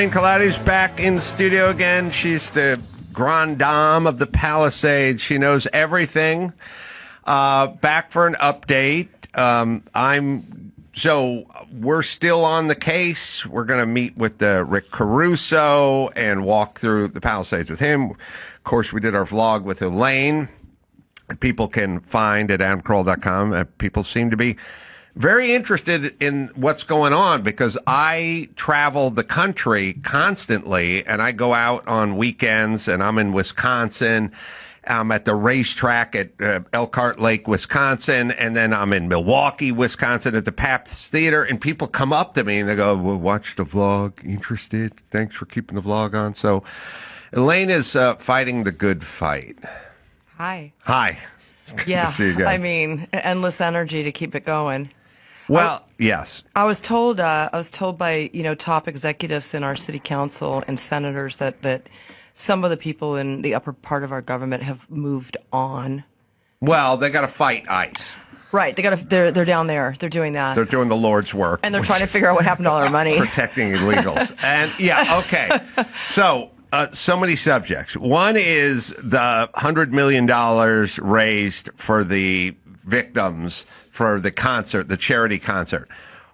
Elaine Culotti's back in the studio again. She's the grande dame of the Palisades. She knows everything. Back for an update. So we're still on the case. We're going to meet with Rick Caruso and walk through the Palisades with him. Of course, we did our vlog with Elaine. People can find at adamcarolla.com. People seem to be very interested in what's going on because I travel the country constantly and I go out on weekends and I'm in Wisconsin. I'm at the racetrack at Elkhart Lake, Wisconsin, and then I'm in Milwaukee, Wisconsin at the Pabst Theater, and people come up to me and they go, well, watch the vlog, interested? Thanks for keeping the vlog on. So Elaine is fighting the good fight. Hi. Hi. Yeah, to see you again. I mean, endless energy to keep it going. Well, yes. I was told by, top executives in our city council and senators that some of the people in the upper part of our government have moved on. Well, they got to fight ICE. Right. They're down there. They're doing that. They're doing the Lord's work. And they're trying to figure out what happened to all our money. Protecting illegals. And yeah, okay. So many subjects. One is the $100 million raised for the victims for the concert, the charity concert.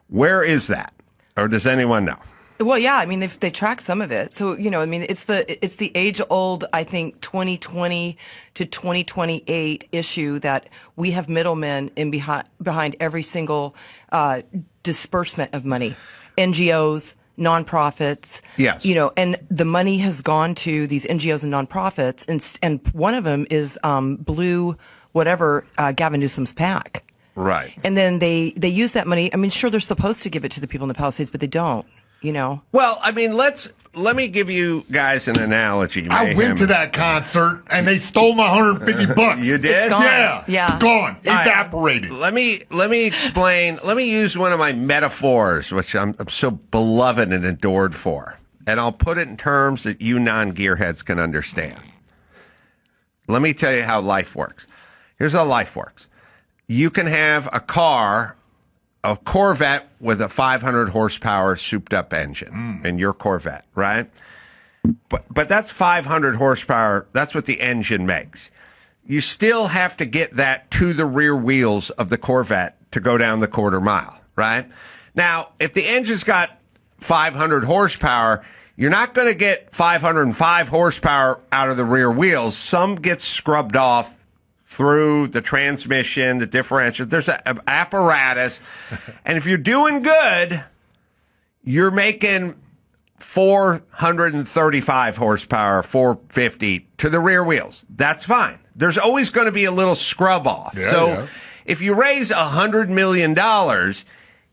Where is that? Or does anyone know? Well, yeah, I mean, they track some of it. So, it's the age-old, I think, 2020 to 2028 issue that we have middlemen behind every single disbursement of money. NGOs, nonprofits. Yes. And the money has gone to these NGOs and nonprofits, and one of them is Blue, whatever, Gavin Newsom's PAC. Right. And then they use that money. I mean, sure, they're supposed to give it to the people in the Palisades, but they don't. Well, I mean, let me give you guys an analogy. Mayhem. I went to that concert and they stole my $150. You did? It's gone. Yeah. Gone. Evaporated. Let me explain. Let me use one of my metaphors, which I'm so beloved and adored for. And I'll put it in terms that you non-gearheads can understand. Let me tell you how life works. Here's how life works. You can have a Corvette with a 500 horsepower souped up engine in your Corvette, right? But that's 500 horsepower. That's what the engine makes. You still have to get that to the rear wheels of the Corvette to go down the quarter mile, right? Now, if the engine's got 500 horsepower, you're not going to get 505 horsepower out of the rear wheels. Some gets scrubbed off through the transmission, the differential. There's an apparatus. And if you're doing good, you're making 435 horsepower, 450 to the rear wheels. That's fine. There's always going to be a little scrub off. If you raise $100 million,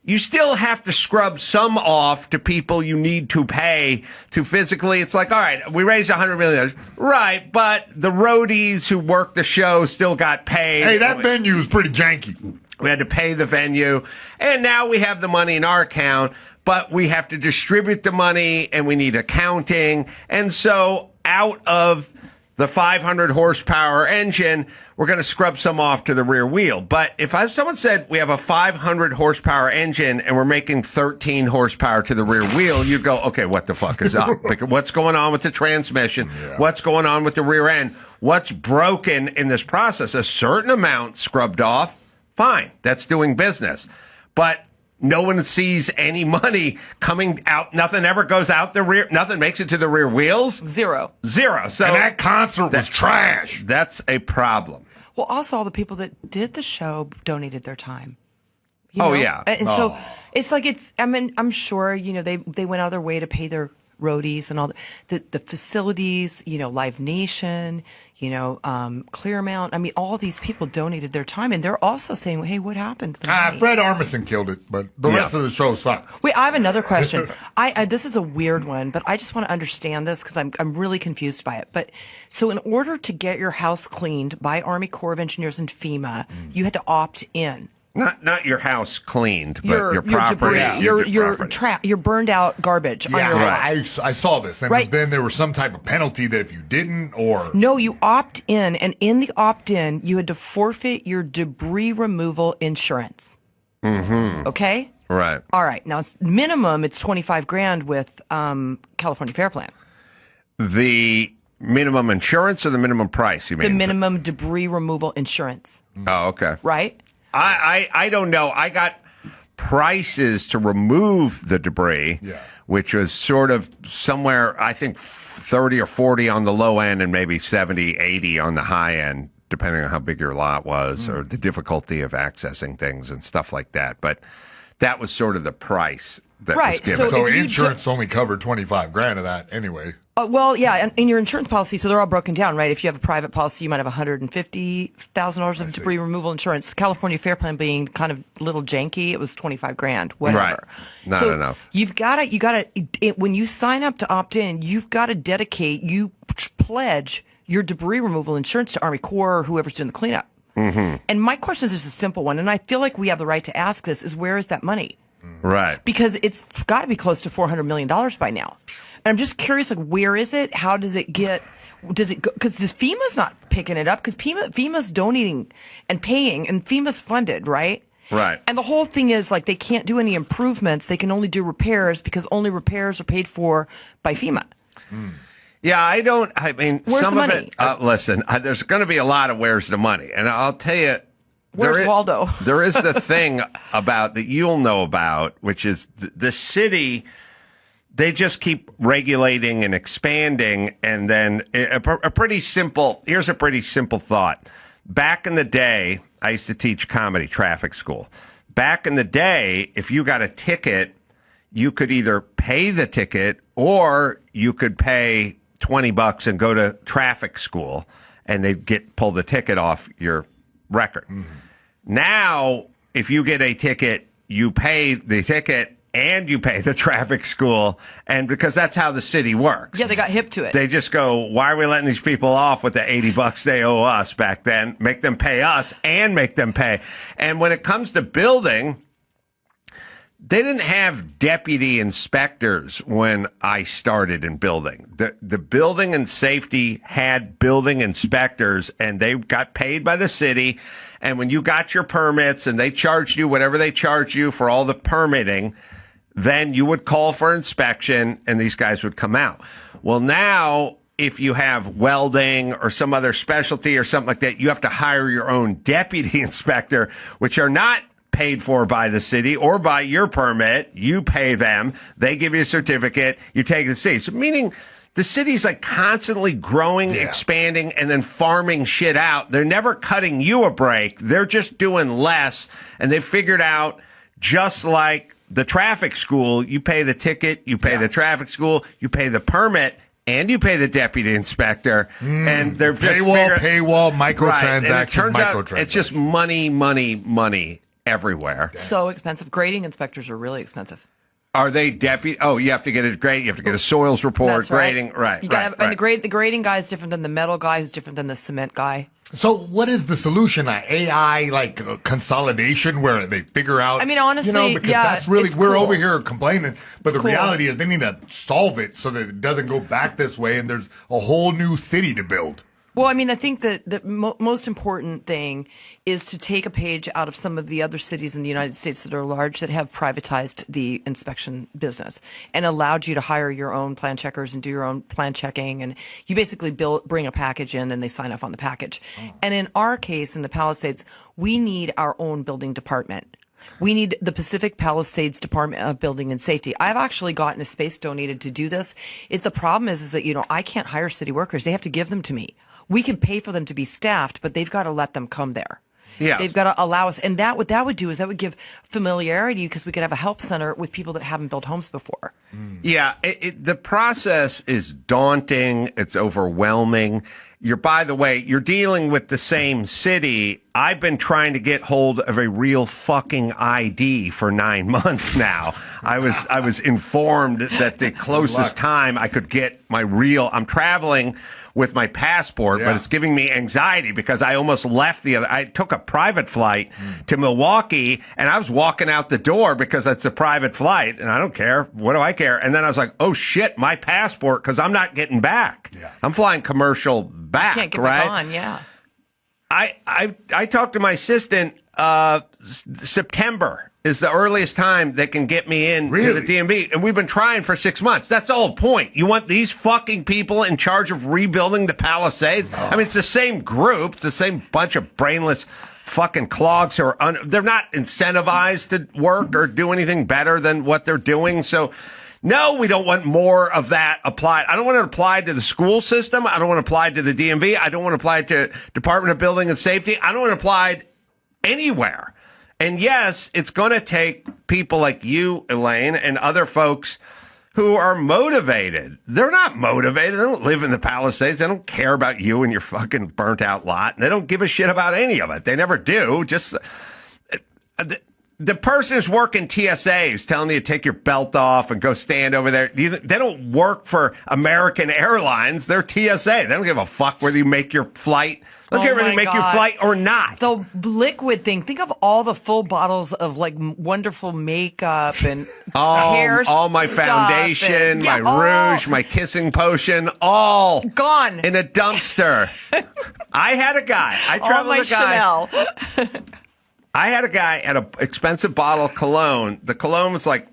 you still have to scrub some off to people you need to pay to physically. It's like, all right, we raised $100 million. Right, but the roadies who worked the show still got paid. Hey, that venue is pretty janky. We had to pay the venue. And now we have the money in our account, but we have to distribute the money and we need accounting. And so out of the 500 horsepower engine, we're going to scrub some off to the rear wheel. But if someone said we have a 500 horsepower engine and we're making 13 horsepower to the rear wheel, you'd go, okay, what the fuck is up? Like, what's going on with the transmission? Yeah. What's going on with the rear end? What's broken in this process? A certain amount scrubbed off, fine. That's doing business. But no one sees any money coming out. Nothing ever goes out the rear. Nothing makes it to the rear wheels. Zero. So and that concert was trash. That's a problem. Well, also all the people that did the show donated their time. Yeah. And so it's like I'm sure, they went out of their way to pay their roadies and all the facilities, Live Nation, Clearmount. I mean, all these people donated their time, and they're also saying, hey, what happened to the money? Fred Armisen killed it, but the rest of the show sucked. Wait, I have another question. This is a weird one, but I just want to understand this because I'm really confused by it. But so in order to get your house cleaned by Army Corps of Engineers and FEMA, you had to opt in. Not your house cleaned, but your property. Your burned out garbage on your house. I saw this. And then there was some type of penalty that if you didn't or... No, you opt in, and in the opt-in, you had to forfeit your debris removal insurance. Mm-hmm. Okay? Right. All right. Now, minimum, it's 25 grand with California Fair Plan. The minimum insurance or the minimum price, you mean? The minimum debris removal insurance. Oh, okay. Right? I don't know. I got prices to remove the debris, which was sort of somewhere, I think, 30 or 40 on the low end and maybe 70, 80 on the high end, depending on how big your lot was or the difficulty of accessing things and stuff like that. But that was sort of the price that was given. So insurance only covered 25 grand of that anyway. Well, yeah, and in your insurance policy, so they're all broken down, right? If you have a private policy, you might have $150,000 of debris removal insurance. California Fair Plan being kind of a little janky, it was 25 grand, whatever. Right. Not enough. You've got to, when you sign up to opt in, you've got to you pledge your debris removal insurance to Army Corps or whoever's doing the cleanup. Mm-hmm. And my question is just a simple one, and I feel like we have the right to ask this, is where is that money? Right. Because it's got to be close to $400 million by now. And I'm just curious, like, where is it? How does it get, does it go? Because FEMA's not picking it up because FEMA's donating and paying, and FEMA's funded, right? Right. And the whole thing is, like, they can't do any improvements. They can only do repairs because only repairs are paid for by FEMA. Yeah, I mean, Where's some the of money? it, listen, there's going to be a lot of where's the money. And I'll tell you, Where's Waldo? There is the thing about that you'll know about, which is the city, they just keep regulating and expanding. And then here's a pretty simple thought. Back in the day, I used to teach comedy traffic school. Back in the day, if you got a ticket, you could either pay the ticket or you could pay $20 and go to traffic school and they'd pull the ticket off your record. Mm-hmm. Now, if you get a ticket, you pay the ticket and you pay the traffic school, and because that's how the city works. Yeah, they got hip to it. They just go, why are we letting these people off with the $80 they owe us back then? Make them pay us and make them pay. And when it comes to building, they didn't have deputy inspectors when I started in building. The building and safety had building inspectors, and they got paid by the city. And when you got your permits and they charged you whatever they charged you for all the permitting, then you would call for inspection and these guys would come out. Well, now, if you have welding or some other specialty or something like that, you have to hire your own deputy inspector, which are not paid for by the city or by your permit. You pay them. They give you a certificate. You take it to the city. So meaning the city's like constantly growing, expanding, and then farming shit out. They're never cutting you a break. They're just doing less. And they figured out, just like the traffic school, you pay the ticket, you pay the traffic school, you pay the permit, and you pay the deputy inspector. And they're paywall, microtransactions, right. And it turns out microtransactions. it's just money everywhere. So expensive. Grading inspectors are really expensive. Are they deputy? Oh, you have to get a grade. You have to get a soils report. That's right. Grading. Right. You gotta have, and the grading guy is different than the metal guy, who's different than the cement guy. So what is the solution? AI consolidation where they figure out? I mean, honestly, because that's really, it's we're cool. over here complaining, but It's the cool. reality is they need to solve it so that it doesn't go back this way, and there's a whole new city to build. Well, I mean, I think that the most important thing is to take a page out of some of the other cities in the United States that are large that have privatized the inspection business and allowed you to hire your own plan checkers and do your own plan checking. And you basically bring a package in and they sign off on the package. Oh. And in our case, in the Palisades, we need our own building department. We need the Pacific Palisades Department of Building and Safety. I've actually gotten a space donated to do this. The problem is that, I can't hire city workers. They have to give them to me. We can pay for them to be staffed, but they've got to let them come there. Yeah. They've got to allow us. And what that would do is that would give familiarity, because we could have a help center with people that haven't built homes before. Yeah. The process is daunting. It's overwhelming. By the way, you're dealing with the same city. I've been trying to get hold of a real fucking ID for 9 months now. I was informed that the closest time I could get I'm traveling with my passport, but it's giving me anxiety because I almost left I took a private flight to Milwaukee, and I was walking out the door because it's a private flight, and I don't care. What do I care? And then I was like, oh shit, my passport, because I'm not getting back. Yeah. I'm flying commercial back, Can't get right? back on, yeah. I talked to my assistant September, is the earliest time they can get me in to the DMV. And we've been trying for 6 months. That's the whole point. You want these fucking people in charge of rebuilding the Palisades? I mean, it's the same group. It's the same bunch of brainless fucking clogs who are, they're not incentivized to work or do anything better than what they're doing. So, no, we don't want more of that applied. I don't want it applied to the school system. I don't want it applied to the DMV. I don't want it applied to Department of Building and Safety. I don't want it applied anywhere. And yes, it's going to take people like you, Elaine, and other folks who are motivated. They're not motivated. They don't live in the Palisades. They don't care about you and your fucking burnt out lot. They don't give a shit about any of it. They never do. Just the person who's working TSA is telling you to take your belt off and go stand over there. They don't work for American Airlines. They're TSA. They don't give a fuck whether you make your flight. They don't care whether you make your flight or not. The liquid thing. Think of all the full bottles of like wonderful makeup and hair all my foundation, my rouge, my kissing potion, all gone in a dumpster. I had a guy. I traveled with a guy. Chanel. I had a guy at an expensive bottle of cologne. The cologne was like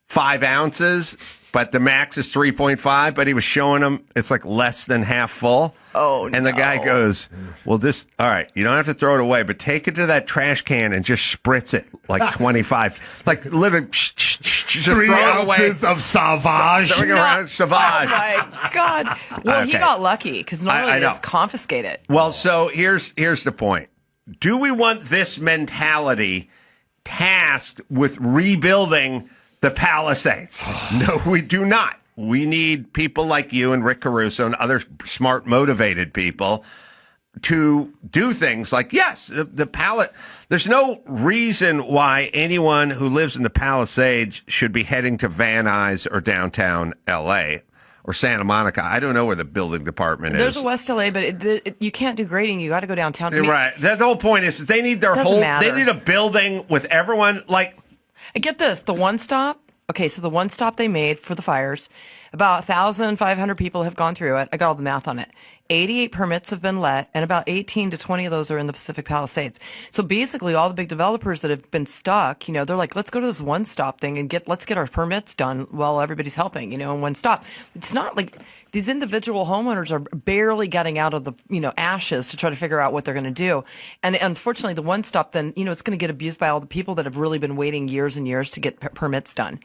5 ounces, but the max is 3.5. But he was showing him it's like less than half full. Oh, and the guy goes, well, all right, you don't have to throw it away, but take it to that trash can and just spritz it like 25. Like literally, just 3 ounces of Sauvage. Sauvage. Oh, my God. Well, he got lucky because normally they just confiscate it. Well, so here's the point. Do we want this mentality tasked with rebuilding the Palisades? No, we do not. We need people like you and Rick Caruso and other smart, motivated people to do things like, yes, there's no reason why anyone who lives in the Palisades should be heading to Van Nuys or downtown L.A. or Santa Monica. I don't know where the building department is. There's a West LA, but you can't do grading. You got to go downtown. Right. The whole point is they need they need a building with everyone like. Get this, the one stop. Okay, so the one stop they made for the fires, about 1,500 people have gone through it. I got all the math on it. 88 permits have been let, and about 18 to 20 of those are in the Pacific Palisades. So basically, all the big developers that have been stuck, they're like, let's go to this one-stop thing and let's get our permits done while everybody's helping, in one stop. It's not like these individual homeowners are barely getting out of the, ashes to try to figure out what they're going to do. And unfortunately, the one-stop then, it's going to get abused by all the people that have really been waiting years and years to get permits done.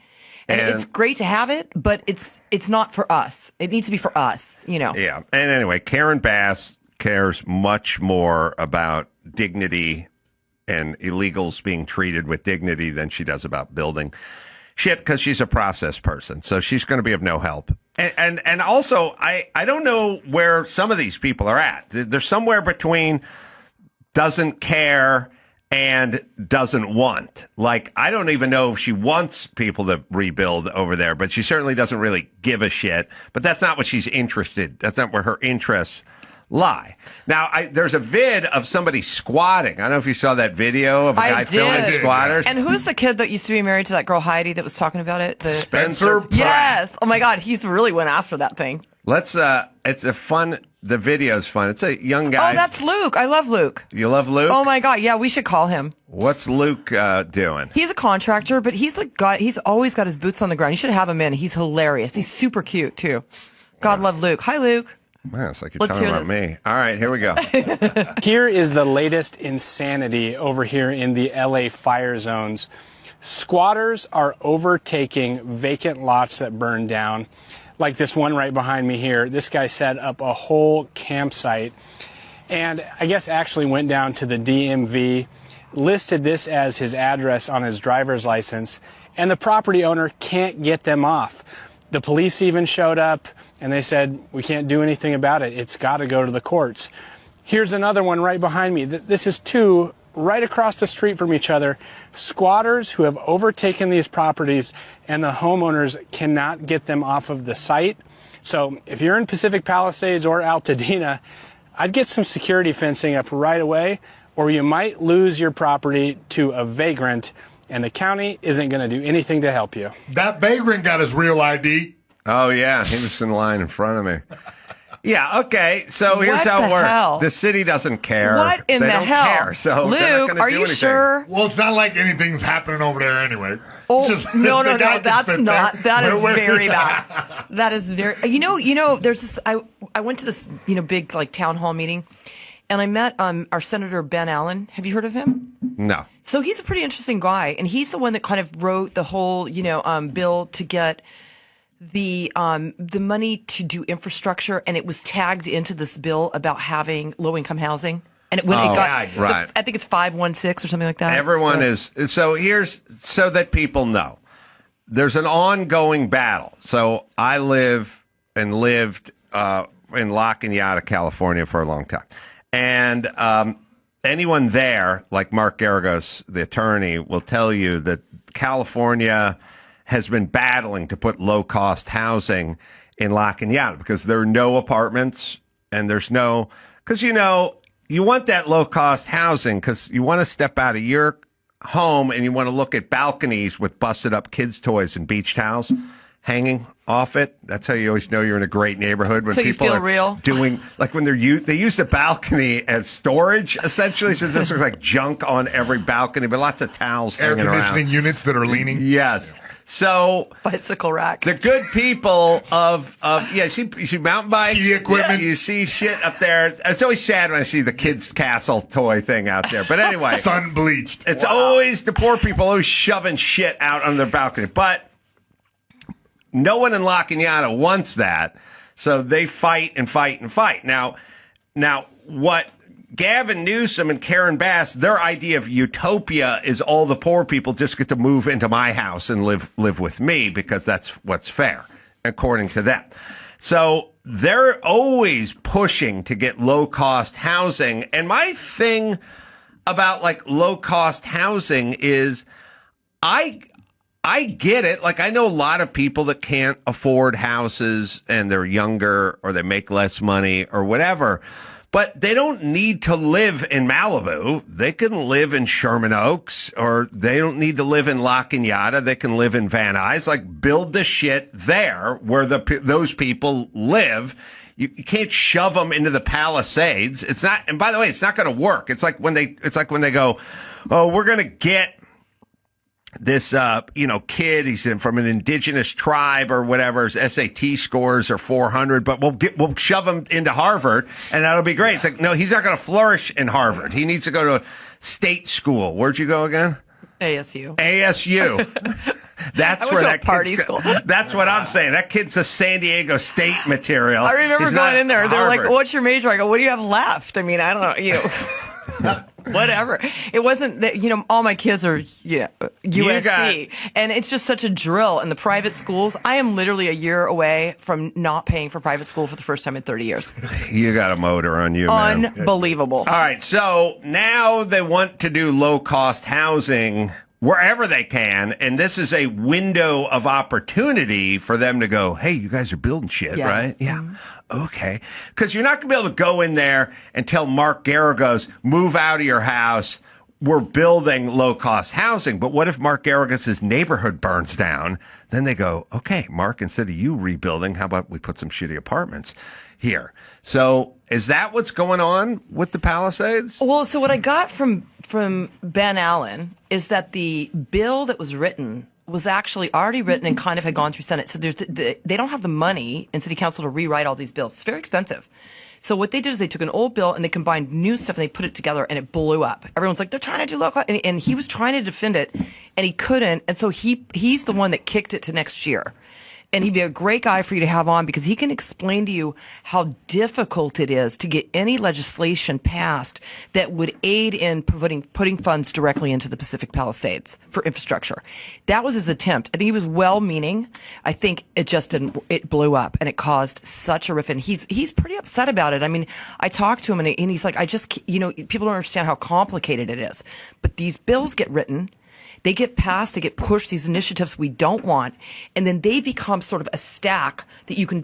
And it's great to have it, but it's not for us. It needs to be for us, Yeah. And anyway, Karen Bass cares much more about dignity and illegals being treated with dignity than she does about building shit because she's a process person. So she's going to be of no help. And also, I don't know where some of these people are at. They're somewhere between doesn't care and doesn't want. Like, I don't even know if she wants people to rebuild over there, but she certainly doesn't really give a shit. But that's not what she's interested. That's not where her interests lie. Now, there's a vid of somebody squatting. I don't know if you saw that video of a guy filming squatters. And who's the kid that used to be married to that girl Heidi that was talking about it? Spencer Pratt. Yes. Oh my God, he's really went after that thing. The video's fun. It's a young guy. Oh, that's Luke. I love Luke. You love Luke? Oh my God, yeah, we should call him. What's Luke doing? He's a contractor, but he's always got his boots on the ground. You should have him in. He's hilarious. He's super cute too. God love Luke. Hi, Luke. Man, it's like you're talking about me. All right, here we go. Here is the latest insanity over here in the LA fire zones. Squatters are overtaking vacant lots that burned down. Like this one right behind me here. This guy set up a whole campsite and I guess actually went down to the DMV, listed this as his address on his driver's license, and the property owner can't get them off. The police even showed up and they said, we can't do anything about it. It's got to go to the courts. Here's another one right behind me. This is two right across the street from each other, squatters who have overtaken these properties and the homeowners cannot get them off of the site. So if you're in Pacific Palisades or Altadena, I'd get some security fencing up right away, or you might lose your property to a vagrant and the county isn't going to do anything to help you. That vagrant got his real ID. Oh, yeah. He was in line in front of me. Yeah, okay. So here's What how it the works. hell? The city doesn't care. What in they the don't hell? care. So they're not Luke, gonna are do you anything. sure? Well, it's not like anything's happening over there anyway. Oh, Just- no, the no, guy no. can That's sit not. there. That is Where- very bad. That is very. There's this. I went to this, big like town hall meeting, and I met our Senator Ben Allen. Have you heard of him? No. So he's a pretty interesting guy, and he's the one that kind of wrote the whole, bill to get the money to do infrastructure, and it was tagged into this bill about having low income housing. And it got, right. I think it's 516 or something like that. Everyone is. So so that people know. There's an ongoing battle. So I lived in La Cunada, California for a long time. And anyone there, like Mark Garagos, the attorney, will tell you that California has been battling to put low-cost housing in La Cunada because there are no apartments and there's no... Because, you want that low-cost housing because you want to step out of your home and you want to look at balconies with busted-up kids' toys and beach towels hanging off it. That's how you always know you're in a great neighborhood when So you people feel are real? doing like when they use the balcony as storage essentially. So it just looks like junk on every balcony, but lots of towels Air hanging conditioning around. units that are leaning. Yes. So Bicycle rack. the good people of you see mountain bikes, Ski equipment. You see shit up there. It's always sad when I see the kids' castle toy thing out there. But anyway, Sun bleached. it's always the poor people always shoving shit out on their balcony. But no one in La Cunada wants that, so they fight and fight and fight. Now, what Gavin Newsom and Karen Bass, their idea of utopia is all the poor people just get to move into my house and live with me because that's what's fair, according to them. So they're always pushing to get low-cost housing. And my thing about like low-cost housing is I get it. Like, I know a lot of people that can't afford houses and they're younger or they make less money or whatever, but they don't need to live in Malibu. They can live in Sherman Oaks, or they don't need to live in La Cunada. They can live in Van Nuys. Like, build the shit there where those people live. You can't shove them into the Palisades. It's not, and by the way, it's not going to work. It's like when they go, oh, we're going to get this, kid, he's from an indigenous tribe or whatever. His SAT scores are 400, but we'll shove him into Harvard and that'll be great. It's like, no, he's not going to flourish in Harvard. He needs to go to state school. Where'd you go again? ASU. That's I went where to a that party kid's school. That's what I'm saying. That kid's a San Diego State material. I remember He's not going in there. They're like, Harvard. "What's your major?" I go, "What do you have left?" I mean, I don't know. Whatever. It wasn't that, all my kids are USC. And it's just such a drill in the private schools. I am literally a year away from not paying for private school for the first time in 30 years. You got a motor on you, man. Unbelievable. All right, so now they want to do low-cost housing wherever they can, and this is a window of opportunity for them to go, hey, you guys are building shit, Yeah. right? Yeah. Okay. Because you're not going to be able to go in there and tell Mark Garagos, move out of your house, we're building low-cost housing. But what if Mark Garagos' neighborhood burns down? Then they go, okay, Mark, instead of you rebuilding, how about we put some shitty apartments here? So is that what's going on with the Palisades? Well, so what I got from Ben Allen is that the bill that was written was actually already written and kind of had gone through Senate. So they don't have the money in City Council to rewrite all these bills. It's very expensive. So what they did is they took an old bill and they combined new stuff and they put it together and it blew up. Everyone's like, they're trying to do local, and he was trying to defend it and he couldn't. And so he's the one that kicked it to next year. And he'd be a great guy for you to have on because he can explain to you how difficult it is to get any legislation passed that would aid in putting funds directly into the Pacific Palisades for infrastructure. That was his attempt. I think he was well-meaning. I think it just didn't. It blew up and it caused such a rift. And he's pretty upset about it. I mean, I talked to him and he's like, people don't understand how complicated it is. But these bills get written. They get passed, they get pushed, these initiatives we don't want, and then they become sort of a stack that you can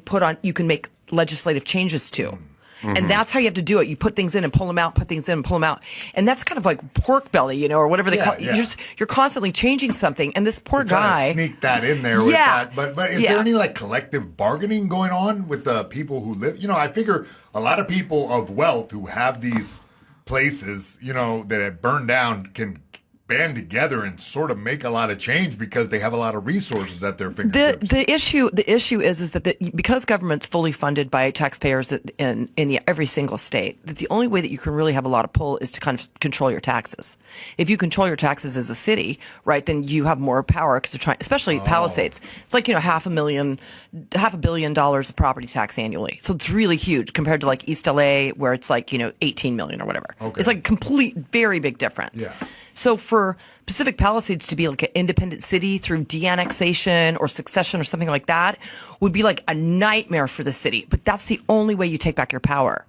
make legislative changes to. And that's how you have to do it. You put things in and pull them out, put things in and pull them out. And that's kind of like pork belly, or whatever they call it. You're constantly changing something. And this poor guy. Sneak that in there with that. But is there any like collective bargaining going on with the people who live? I figure a lot of people of wealth who have these places, that have burned down can band together and sort of make a lot of change because they have a lot of resources at their fingertips. The issue is that because government's fully funded by taxpayers in every single state, that the only way that you can really have a lot of pull is to kind of control your taxes. If you control your taxes as a city, right, then you have more power because they're trying, especially Palisades. It's like $500 million of property tax annually. So it's really huge compared to like East LA where it's like 18 million or whatever. Okay. It's like very big difference. Yeah. So for Pacific Palisades to be like an independent city through de-annexation or succession or something like that would be like a nightmare for the city. But that's the only way you take back your power.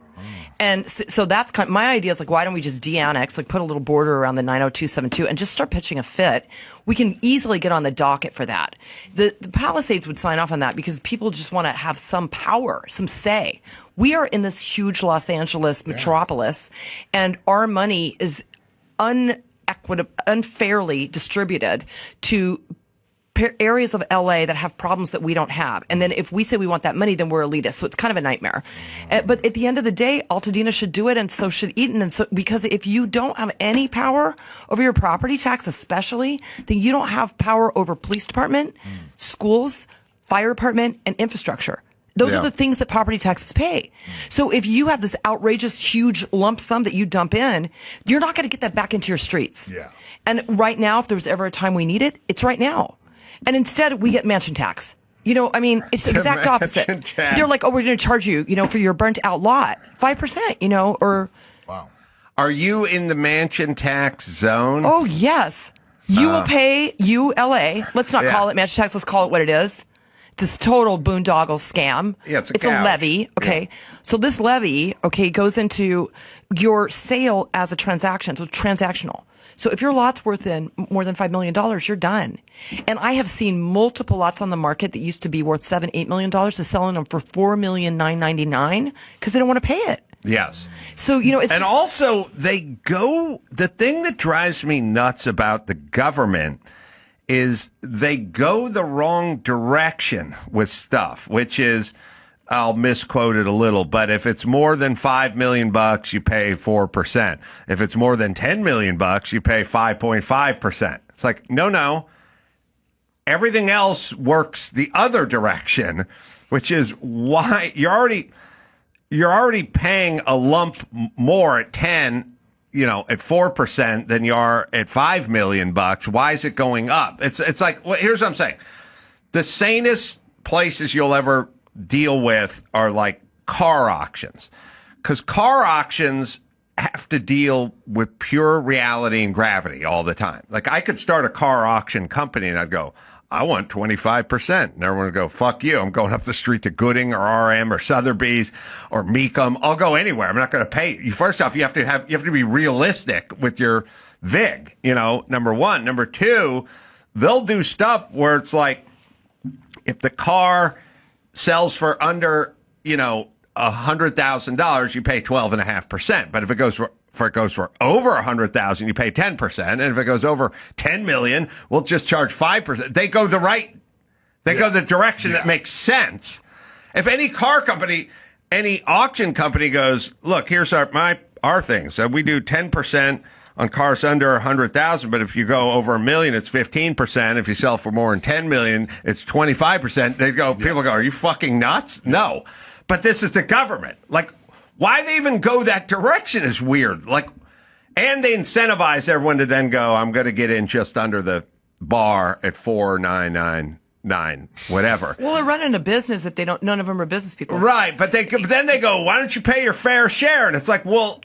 And so that's my idea is like, why don't we just de-annex, like put a little border around the 90272 and just start pitching a fit? We can easily get on the docket for that. The Palisades would sign off on that because people just want to have some power, some say. We are in this huge Los Angeles metropolis and our money is unfairly distributed to areas of LA that have problems that we don't have. And then if we say we want that money, then we're elitist. So it's kind of a nightmare. But at the end of the day, Altadena should do it and so should Eaton. And so, because if you don't have any power over your property tax, especially, then you don't have power over police department, schools, fire department, and infrastructure. Those are the things that property taxes pay. So if you have this outrageous, huge lump sum that you dump in, you're not going to get that back into your streets. Yeah. And right now, if there was ever a time we need it, it's right now. And instead, we get mansion tax. It's the exact opposite. Tax. They're like, we're going to charge you, for your burnt out lot, 5%, or. Wow. Are you in the mansion tax zone? Oh, yes. You will pay ULA. Let's not call it mansion tax. Let's call it what it is. It's a total boondoggle scam. Yeah, it's a levy. Okay. Yeah. So this levy, goes into your sale as a transaction. So transactional. So if your lot's worth more than $5 million, you're done. And I have seen multiple lots on the market that used to be worth $7-8 million. They're selling them for $4,999,000 because they don't want to pay it. Yes. So, it's and also the thing that drives me nuts about the government is they go the wrong direction with stuff, which is, I'll misquote it a little, but if it's more than $5 million, you pay 4%. If it's more than $10 million, you pay 5.5%. It's like, no. Everything else works the other direction, which is why you're already paying a lump more at 10, at 4% than you are at $5 million. Why is it going up? It's like, well, here's what I'm saying. The sanest places you'll ever deal with are like car auctions, because car auctions have to deal with pure reality and gravity all the time. Like I could start a car auction company and I'd go, I want 25%. And everyone would go, fuck you. I'm going up the street to Gooding or RM or Sotheby's or Mecum. I'll go anywhere. I'm not going to pay you. First off, you have to be realistic with your VIG, number one. Number two, they'll do stuff where it's like, if the car sells for under, $100,000, you pay 12.5%. But if it goes for over 100,000, you pay 10%. And if it goes over 10 million, we'll just charge 5%. They go go the direction that makes sense. If any car company, any auction company goes, look, here's our thing. So we do 10% on cars under 100,000, but if you go over $1 million, it's 15%. If you sell for more than 10 million, it's 25%. People go, are you fucking nuts? No. But this is the government. Like, why they even go that direction is weird. Like, and they incentivize everyone to then go, I'm going to get in just under the bar at 4,999, whatever. Well, they're running a business that none of them are business people. Right. But then they go, why don't you pay your fair share? And it's like, well,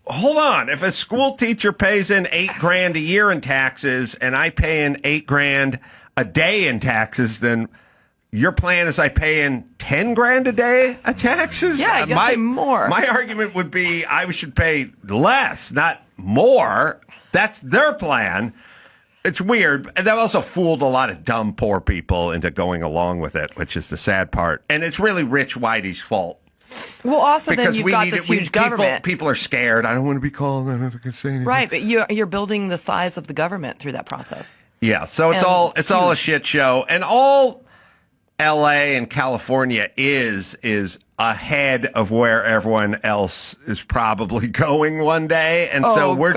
hold on. If a school teacher pays in $8,000 a year in taxes and I pay in $8,000 a day in taxes, then your plan is I pay in $10,000 a day of taxes? Yeah, you gotta pay more. My argument would be I should pay less, not more. That's their plan. It's weird. And they've also fooled a lot of dumb, poor people into going along with it, which is the sad part. And it's really Rich Whitey's fault. Well, also then because you've we got need this it. huge government. People are scared. I don't want to be called. I don't know if I can say anything. Right, but you're building the size of the government through that process. Yeah, so it's And all a shit show, and all L.A. and California is ahead of where everyone else is probably going one day, and so we're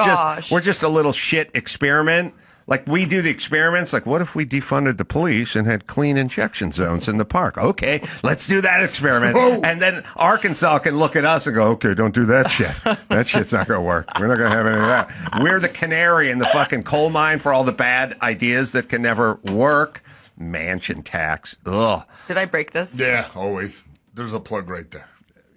just a little shit experiment. Like, we do the experiments, like, what if we defunded the police and had clean injection zones in the park? Okay, let's do that experiment. Whoa. And then Arkansas can look at us and go, okay, don't do that shit. That shit's not going to work. We're not going to have any of that. We're the canary in the fucking coal mine for all the bad ideas that can never work. Mansion tax. Ugh. Did I break this? Yeah, always. There's a plug right there.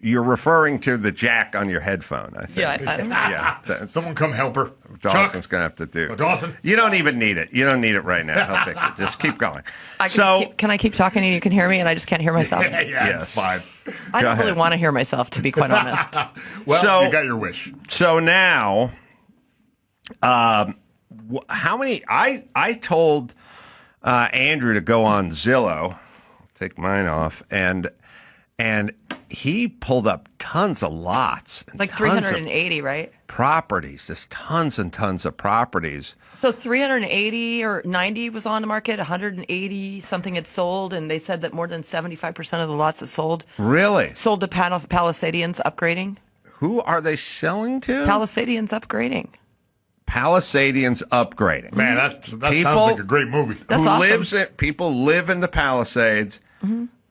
You're referring to the jack on your headphone, I think. Yeah, I don't know. Yeah. Someone come help her. Dawson's Chuck. going to have to do. Oh, Dawson? You don't even need it. You don't need it right now. He'll fix it. Just keep going. Can I keep talking and you can hear me and I just can't hear myself? Yeah, Yes. it's fine. I don't ahead. really want to hear myself, to be quite honest. Well, you got your wish. So now, how many? I told Andrew to go on Zillow. I'll take mine off, and he pulled up tons of lots, and Like tons 380, right? of properties. Just tons and tons of properties. So 380 or 90 was on the market, 180 something had sold, and they said that more than 75% of the lots that sold Really? sold to Palisadians upgrading. Who are they selling to? Upgrading. Palisadians upgrading. Man, that People- sounds like a great movie. That's who awesome. lives in people live in the Palisades,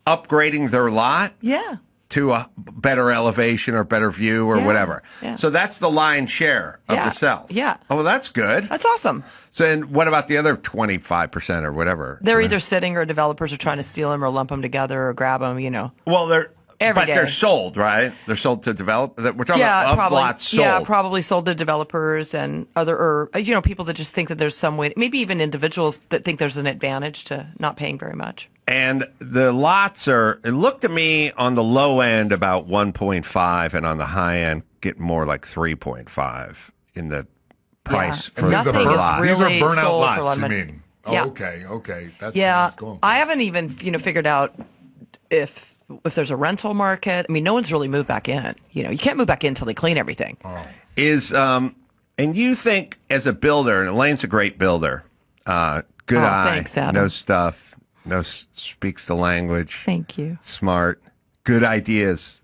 upgrading their lot Yeah. to a better elevation or better view or Yeah, whatever. yeah. So that's the lion's share of Yeah, the sell. yeah. Oh, well, that's good. That's awesome. So then what about the other 25% or whatever? They're either sitting or developers are trying to steal them or lump them together or grab them, you know. Well, Every but day. they're sold, right? They're sold to develop. We're talking Yeah, about probably. lots sold. Yeah, probably sold to developers and people that just think that there's some way, maybe even individuals that think there's an advantage to not paying very much. And the lots it looked to me on the low end about 1.5 and on the high end getting more like 3.5 in the price Yeah. for Nothing the is lot. These are really burnout sold for a lot lots, of you money. mean? Yeah. Oh, okay. That's Yeah, what it's going for. I haven't even figured out if there's a rental market. I mean, no one's really moved back in. You know, you can't move back in until they clean everything. And you think as a builder, and Elaine's a great builder, good eye, thanks, Adam. knows stuff, speaks the language, Thank you. smart, good ideas.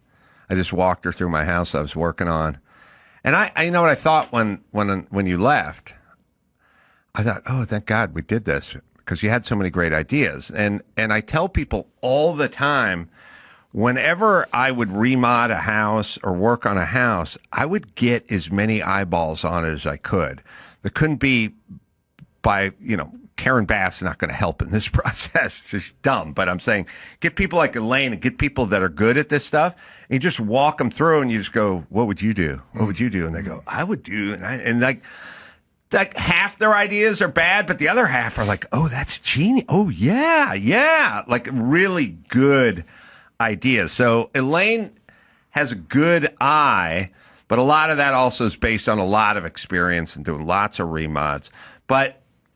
I just walked her through my house I was working on, and I you know what I thought when you left. I thought, oh, thank God we did this because you had so many great ideas. And I tell people all the time, whenever I would remod a house or work on a house, I would get as many eyeballs on it as I could. There couldn't be Karen Bass is not going to help in this process. It's just dumb. But I'm saying get people like Elaine and get people that are good at this stuff. And you just walk them through and you just go, what would you do? What would you do? And they go, I would do. And like half their ideas are bad, but the other half are like, oh, that's genius. Oh, yeah. Like really good ideas. So Elaine has a good eye, but a lot of that also is based on a lot of experience and doing lots of remods.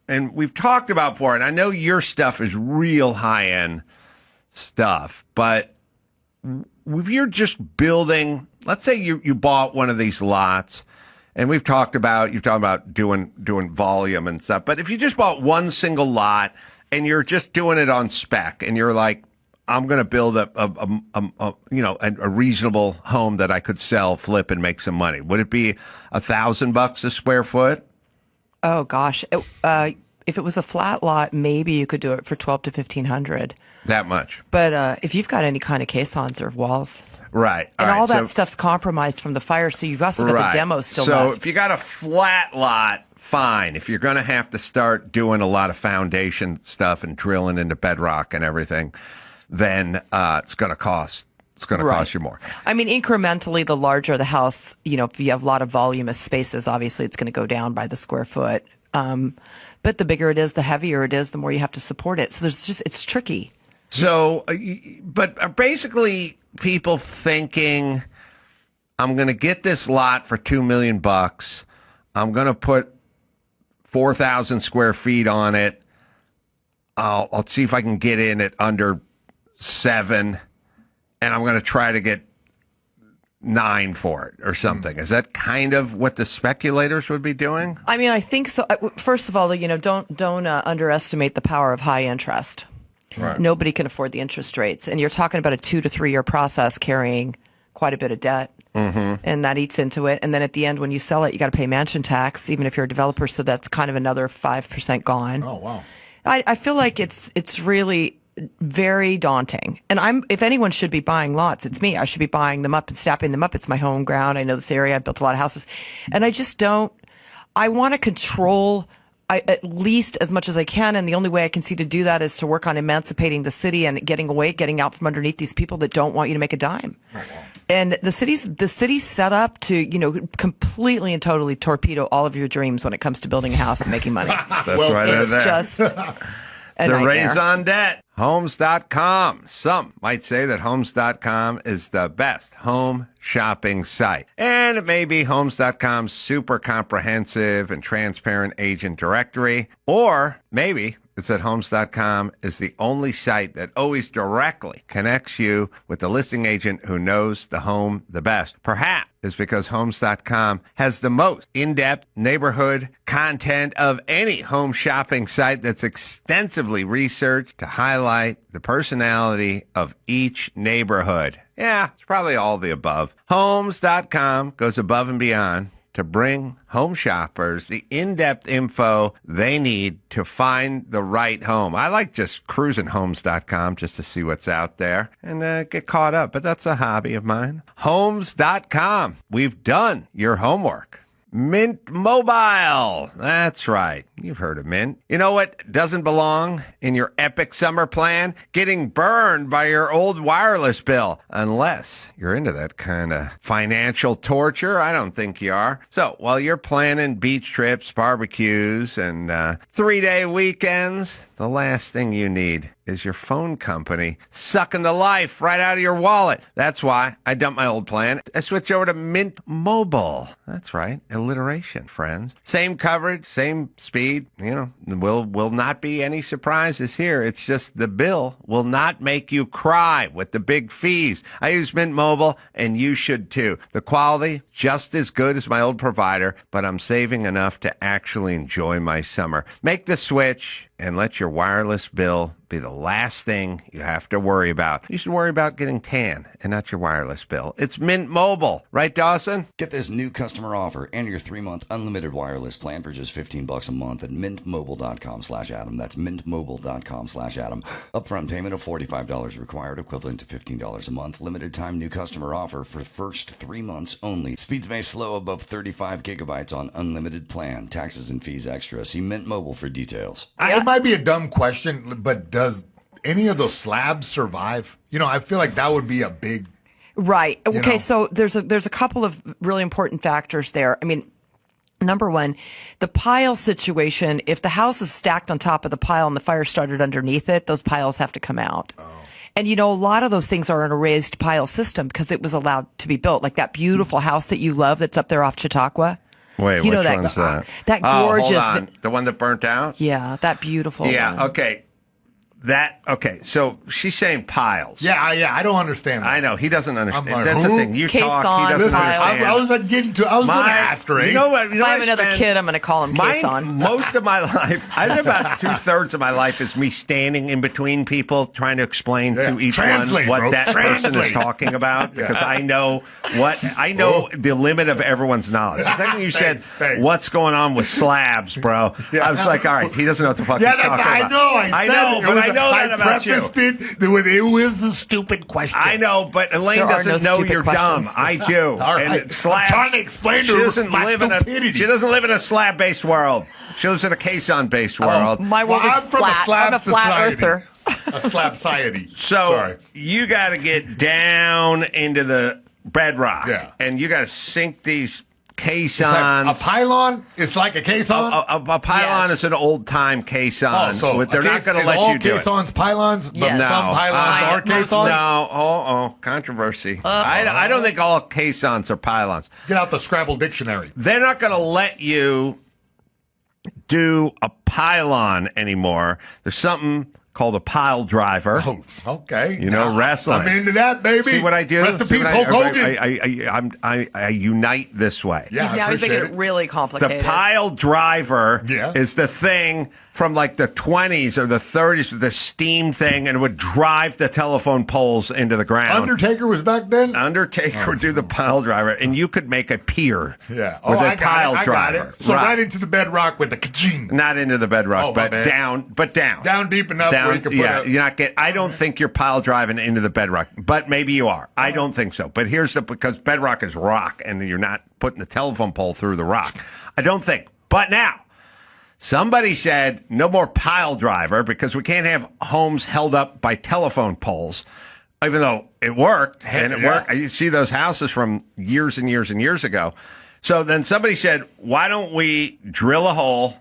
And we've talked about before, and I know your stuff is real high-end stuff, but if you're just building, let's say you bought one of these lots, and you've talked about doing volume and stuff, but if you just bought one single lot and you're just doing it on spec, and you're like, I'm going to build a reasonable home that I could sell, flip, and make some money. Would it be $1,000 a square foot? Oh gosh, if it was a flat lot, maybe you could do it for $1,200 to $1,500. That much, But if you've got any kind of caissons or walls, right? and all all right, that stuff's compromised from the fire, so you've also got right. the demos still So left. if you got a flat lot, fine. If you're going to have to start doing a lot of foundation stuff and drilling into bedrock and everything, then it's going to cost. It's going to cost you more. I mean, incrementally, the larger the house, if you have a lot of voluminous spaces, obviously it's going to go down by the square foot. But the bigger it is, the heavier it is, the more you have to support it. So it's tricky. So, but basically, people thinking, I'm going to get this lot for $2 million. I'm going to put 4,000 square feet on it. I'll see if I can get in at under 7, and I'm going to try to get 9 for it or something. Is that kind of what the speculators would be doing? I mean, I think so. First of all, don't underestimate the power of high interest. Right. Nobody can afford the interest rates, and you're talking about a 2 to 3 year process carrying quite a bit of debt, and that eats into it. And then at the end, when you sell it, you got to pay mansion tax, even if you're a developer. So that's kind of another 5% gone. Oh wow! I feel like it's really very daunting. And if anyone should be buying lots, it's me. I should be buying them up and snapping them up. It's my home ground. I know this area. I built a lot of houses, and I just don't. I want to control. At least as much as I can, and the only way I can see to do that is to work on emancipating the city and getting out from underneath these people that don't want you to make a dime. And the city's set up to, completely and totally torpedo all of your dreams when it comes to building a house and making money. That's right there. It's just a the nightmare. raison debt. Homes.com. Some might say that Homes.com is the best home shopping site. And it may be Homes.com's super comprehensive and transparent agent directory. Or maybe it's that Homes.com is the only site that always directly connects you with the listing agent who knows the home the best. Perhaps it's because Homes.com has the most in-depth neighborhood content of any home shopping site that's extensively researched to highlight the personality of each neighborhood. Yeah, it's probably all the above. Homes.com goes above and beyond to bring home shoppers the in-depth info they need to find the right home. I like just cruising Homes.com just to see what's out there and get caught up, but that's a hobby of mine. Homes.com. We've done your homework. Mint Mobile. That's right. You've heard of Mint. You know what doesn't belong in your epic summer plan? Getting burned by your old wireless bill. Unless you're into that kind of financial torture. I don't think you are. So while you're planning beach trips, barbecues, and 3-day weekends, the last thing you need is your phone company sucking the life right out of your wallet. That's why I dumped my old plan. I switched over to Mint Mobile. That's right. Alliteration, friends. Same coverage, same speed. Will not be any surprises here. It's just the bill will not make you cry with the big fees. I use Mint Mobile, and you should too. The quality, just as good as my old provider, but I'm saving enough to actually enjoy my summer. Make the switch and let your wireless bill be the last thing you have to worry about. You should worry about getting tan and not your wireless bill. It's Mint Mobile. Right, Dawson? Get this new customer offer and your 3-month unlimited wireless plan for just $15 a month at mintmobile.com/Adam. That's mintmobile.com/Adam. Upfront payment of $45 required, equivalent to $15 a month. Limited time new customer offer for first 3 months only. Speeds may slow above 35 gigabytes on unlimited plan. Taxes and fees extra. See Mint Mobile for details. It might be a dumb question, but does any of those slabs survive? I feel like that would be a big... Right. Okay, so there's a couple of really important factors there. I mean, number one, the pile situation, if the house is stacked on top of the pile and the fire started underneath it, those piles have to come out. Oh. And, a lot of those things are in a raised pile system because it was allowed to be built. Like that beautiful house that you love that's up there off Chautauqua. Wait, which one's that? That gorgeous... hold on. The one that burnt out? Yeah, that beautiful Yeah, one. okay. So she's saying piles. Yeah, I don't understand that. I know, he doesn't understand. Like, That's the thing. You talk, he doesn't understand. I was going to ask her. You know what? If I have another kid, I'm going to call him Cason. Most of my life, I think about 2/3 of my life is me standing in between people trying to explain to each one what that person is talking about because I know the limit of everyone's knowledge. The second you said, what's going on with slabs, bro? I was like, all right, he doesn't know what the fuck he's talking about. I know, but I know that about you. It was a stupid question. I know, but Elaine doesn't know you're dumb. I do. All right. And slabs, I'm trying to explain to her my stupidity. She doesn't live in a slab-based world. She lives in a caisson-based world. My world is flat. I'm a flat earther. A slab society. So you got to get down into the bedrock. Yeah. And you got to sink these caissons. A pylon? It's like a caisson? A pylon is an old-time caisson. They're not going to let you do it. All caissons pylons? But some pylons are caissons? No. Controversy. I don't think all caissons are pylons. Get out the Scrabble dictionary. They're not going to let you do a pylon anymore. There's something called a pile driver. Oh, okay. You know, wrestling. I'm into that, baby. See what I do? Rest in peace, Hulk Hogan. I unite this way. Yeah, he's making it really complicated. The pile driver Yeah. is the thing from like the 20s or the 30s with the steam thing, and it would drive the telephone poles into the ground. Undertaker was back then? Undertaker would do the pile driver, and you could make a pier Yeah. with a I pile got driver. it. So right into the bedrock with the ka-ching. Not into the bedrock, Oh, but my bad. down. Down deep enough where you can put a... You're not getting. I don't think you're pile driving into the bedrock, but maybe you are. I don't think so. But here's because bedrock is rock, and you're not putting the telephone pole through the rock. I don't think. But now, somebody said no more pile driver because we can't have homes held up by telephone poles, even though it worked and it worked. You see those houses from years and years and years ago. So then somebody said, why don't we drill a hole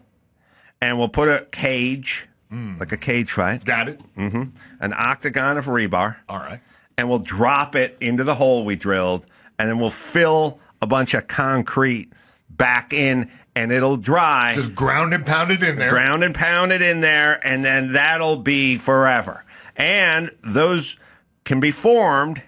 and we'll put a cage, like a cage fight. Got it. An octagon of rebar. All right. And we'll drop it into the hole we drilled, and then we'll fill a bunch of concrete back in, and it'll dry. Just ground and pounded in there. Ground and pounded in there, and then that'll be forever. And those can be formed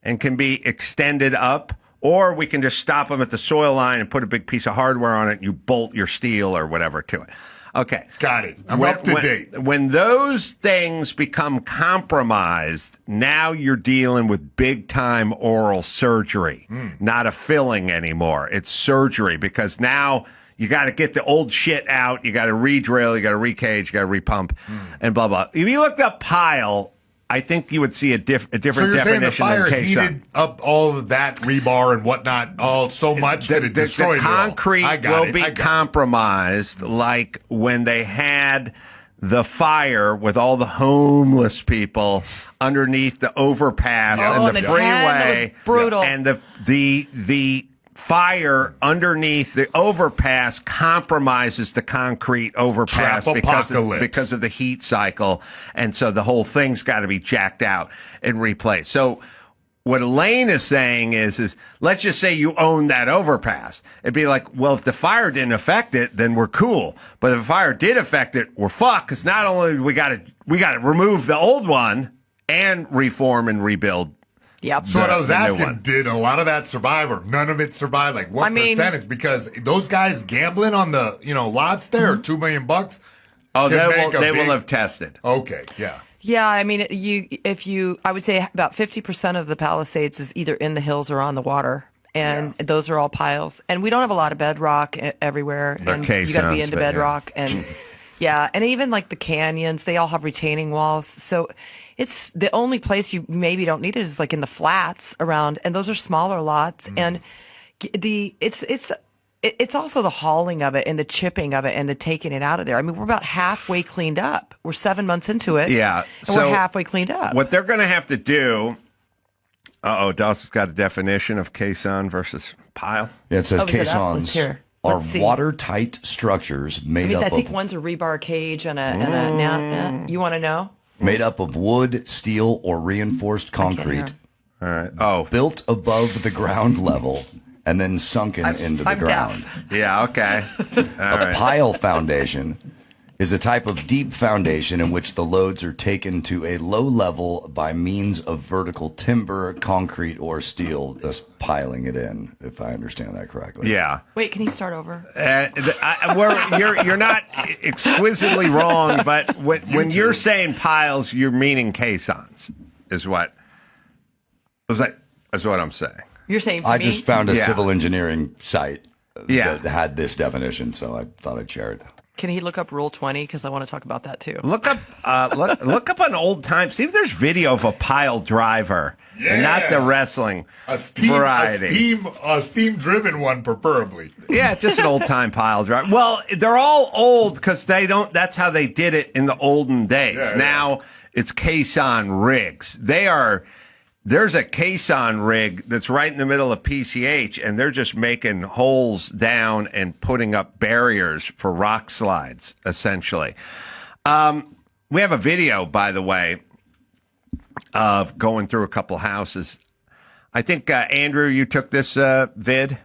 and can be extended up, or we can just stop them at the soil line and put a big piece of hardware on it, and you bolt your steel or whatever to it. Okay. Got it. I'm up to date. When those things become compromised, now you're dealing with big-time oral surgery, not a filling anymore. It's surgery because now you got to get the old shit out. You got to re-drill. You got to re-cage. You got to repump and blah, blah. If you looked up pile, I think you would see a different definition than saying the fire caisson. heated up all of that rebar and whatnot all so much that it destroyed the concrete it all. will be compromised like when they had the fire with all the homeless people underneath the overpass and the the freeway. 10, that was brutal. And the fire underneath the overpass compromises the concrete overpass because of the heat cycle. And so the whole thing's got to be jacked out and replaced. So what Elaine is saying is let's just say you own that overpass. It'd be like, well, if the fire didn't affect it, then we're cool. But if the fire did affect it, we're fucked. Because not only do we got to remove the old one and reform and rebuild. Yep. So what I was asking, did a lot of that survive or none of it survive? Like what percentage? Because those guys gambling on the lots there, $2 million. Oh, they will have tested. Okay, yeah. Yeah, I mean, I would say about 50% of the Palisades is either in the hills or on the water, and those are all piles. And we don't have a lot of bedrock everywhere, and you got to be into bedrock, and and even like the canyons, they all have retaining walls. So it's the only place you maybe don't need it is like in the flats around, and those are smaller lots, and it's also the hauling of it and the chipping of it and the taking it out of there. I mean, we're about halfway cleaned up. We're 7 months into it. Yeah. And we're halfway cleaned up. What they're going to have to do. Dawson's got a definition of caisson versus pile. Yeah, it says caissons are watertight structures made up of... I think one's a rebar cage and a you want to know? Made up of wood, steel, or reinforced concrete. All right. Built above the ground level and then sunken into the ground. Deaf. Yeah, okay. A pile foundation is a type of deep foundation in which the loads are taken to a low level by means of vertical timber, concrete, or steel, thus piling it in, if I understand that correctly. Yeah. Wait, can you start over? You're not exquisitely wrong, but when you're saying piles, you're meaning caissons, is what I'm saying. You're saying I just found a civil engineering site Yeah. that had this definition, so I thought I'd share it. Can he look up Rule 20? Because I want to talk about that too. Look up an old time. See if there's video of a pile driver, and not the wrestling variety. A steam-driven one, preferably. Yeah, just an old time pile driver. Well, they're all old because they don't. That's how they did it in the olden days. Yeah, now it's caisson rigs. There's a caisson rig that's right in the middle of PCH, and they're just making holes down and putting up barriers for rock slides, essentially. We have a video, by the way, of going through a couple houses. I think, Andrew, you took this vid.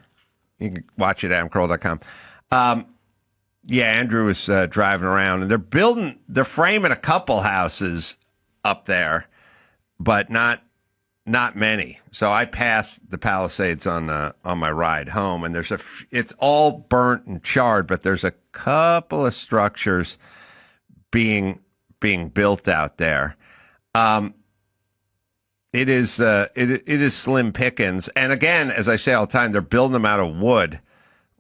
You can watch it at adamcarolla.com. Yeah, Andrew was driving around, and they're framing a couple houses up there, but not many. So I passed the Palisades on my ride home, and it's all burnt and charred, but there's a couple of structures being built out there. It is slim pickings, and again, as I say all the time, they're building them out of wood,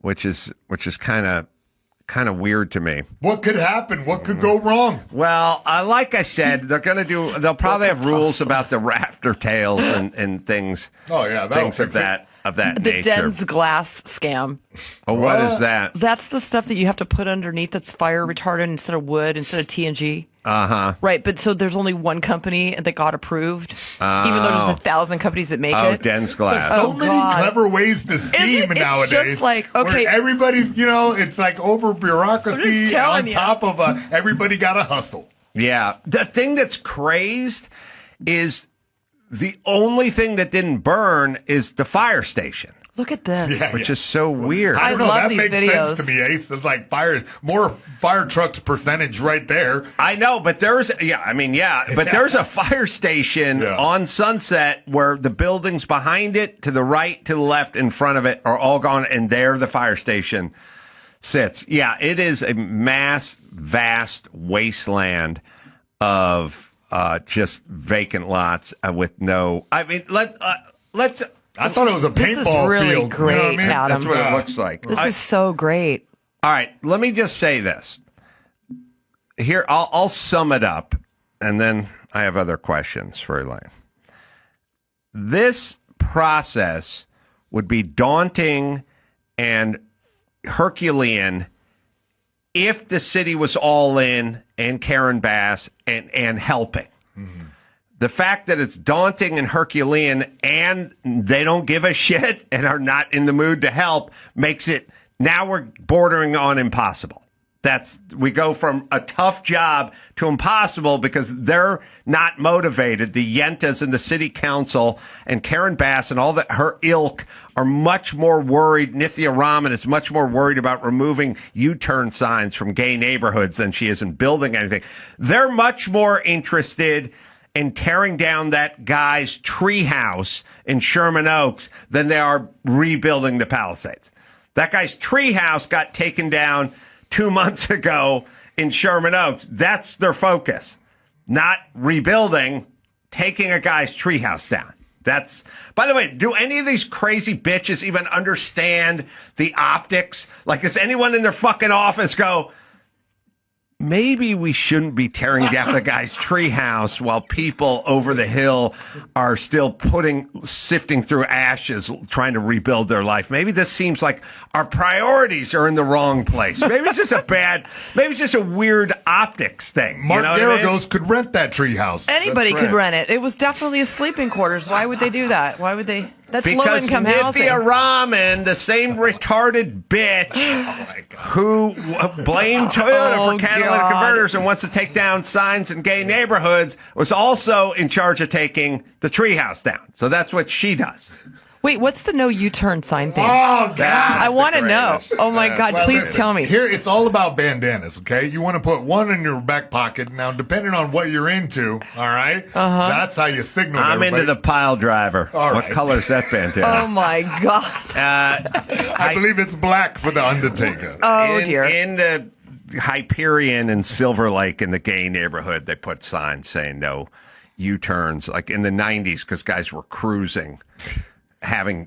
which is kind of weird to me. What could happen? What could go wrong? Well, like I said, they'll probably have rules about the rafter tails and things. Oh yeah, things of that The nature. dense glass scam. Oh, what is that? That's the stuff that you have to put underneath that's fire retardant instead of wood, instead of TNG. Right, but so there's only one company that got approved, even though there's 1,000 companies that make it. Dense glass. So many clever ways to scheme It's nowadays. just like, okay, where everybody's, it's like over bureaucracy on top of everybody got to hustle. Yeah. The thing that's crazed is the only thing that didn't burn is the fire station. look at this. Yeah, which is so weird. I don't know. love That these makes videos. sense to me, Ace. It's like more fire trucks percentage right there. I know, but there's a fire station on Sunset where the buildings behind it, to the right, to the left, in front of it are all gone, and there the fire station sits. Yeah, it is a vast wasteland of just vacant lots with no. I mean, let's. I thought it was a paintball This is really field. great, You know what I mean? Adam. That's what it looks like. This is so great. All right, let me just say this. Here, I'll sum it up, and then I have other questions for Elaine. This process would be daunting and Herculean if the city was all in and Karen Bass and helping. Mm-hmm. The fact that it's daunting and Herculean and they don't give a shit and are not in the mood to help makes it, now we're bordering on impossible. We go from a tough job to impossible because they're not motivated. The Yentas and the city council and Karen Bass and all that, her ilk, are much more worried. Nithya Raman is much more worried about removing U-turn signs from gay neighborhoods than she is in building anything. They're much more interested in tearing down that guy's treehouse in Sherman Oaks than they are rebuilding the Palisades. That guy's treehouse got taken down 2 months ago in Sherman Oaks. That's their focus, not rebuilding, taking a guy's treehouse down. That's, by the way, do any of these crazy bitches even understand the optics? Like, does anyone in their fucking office go, maybe we shouldn't be tearing down a guy's treehouse while people over the hill are still sifting through ashes, trying to rebuild their life. Maybe this seems like our priorities are in the wrong place. Maybe it's just a weird optics thing. Mark Garagos could rent that treehouse. Anybody could rent it. It was definitely a sleeping quarters. Why would they do that? Why would they? That's low-income housing. Nithya Raman, the same retarded bitch who blamed Toyota for catalytic converters and wants to take down signs in gay neighborhoods, was also in charge of taking the treehouse down. So that's what she does. Wait, what's the no U-turn sign thing? Oh, God. I want to know. Oh, my God. Please tell me. Here, it's all about bandanas, okay? You want to put one in your back pocket. Now, depending on what you're into, all right? That's how you signal I'm everybody. into the pile driver. All What right. color's that bandana? Oh, my God. I believe it's black for the Undertaker. Oh, dear. In the Hyperion and Silver Lake in the gay neighborhood, they put signs saying no U-turns, like in the 90s, because guys were cruising, having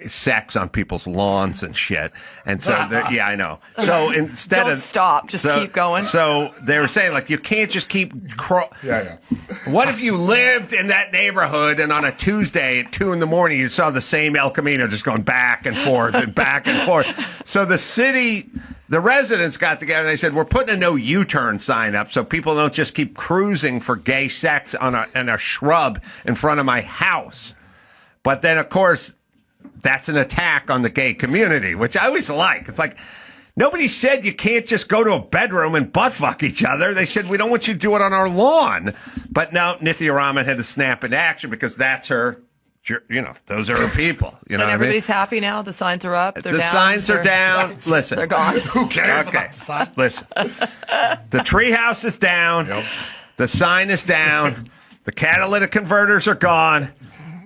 sex on people's lawns and shit. And so, I know. So instead Don't of stop, just keep going. So they were saying, like, you can't just keep. What if you lived in that neighborhood and on a Tuesday at 2 a.m. you saw the same El Camino just going back and forth and back and forth? So the residents got together and they said, we're putting a no U-turn sign up so people don't just keep cruising for gay sex on a shrub in front of my house. But then, of course, that's an attack on the gay community, which I always like. It's like, nobody said you can't just go to a bedroom and butt fuck each other. They said, we don't want you to do it on our lawn. But now Nithya Raman had to snap into action because that's her those are her people. You know, and what everybody's I mean? happy now. The signs are up. They're The down. signs are down. Listen, they're gone. Who cares Okay, about the sign? listen. The treehouse is down. Yep. The sign is down. The catalytic converters are gone,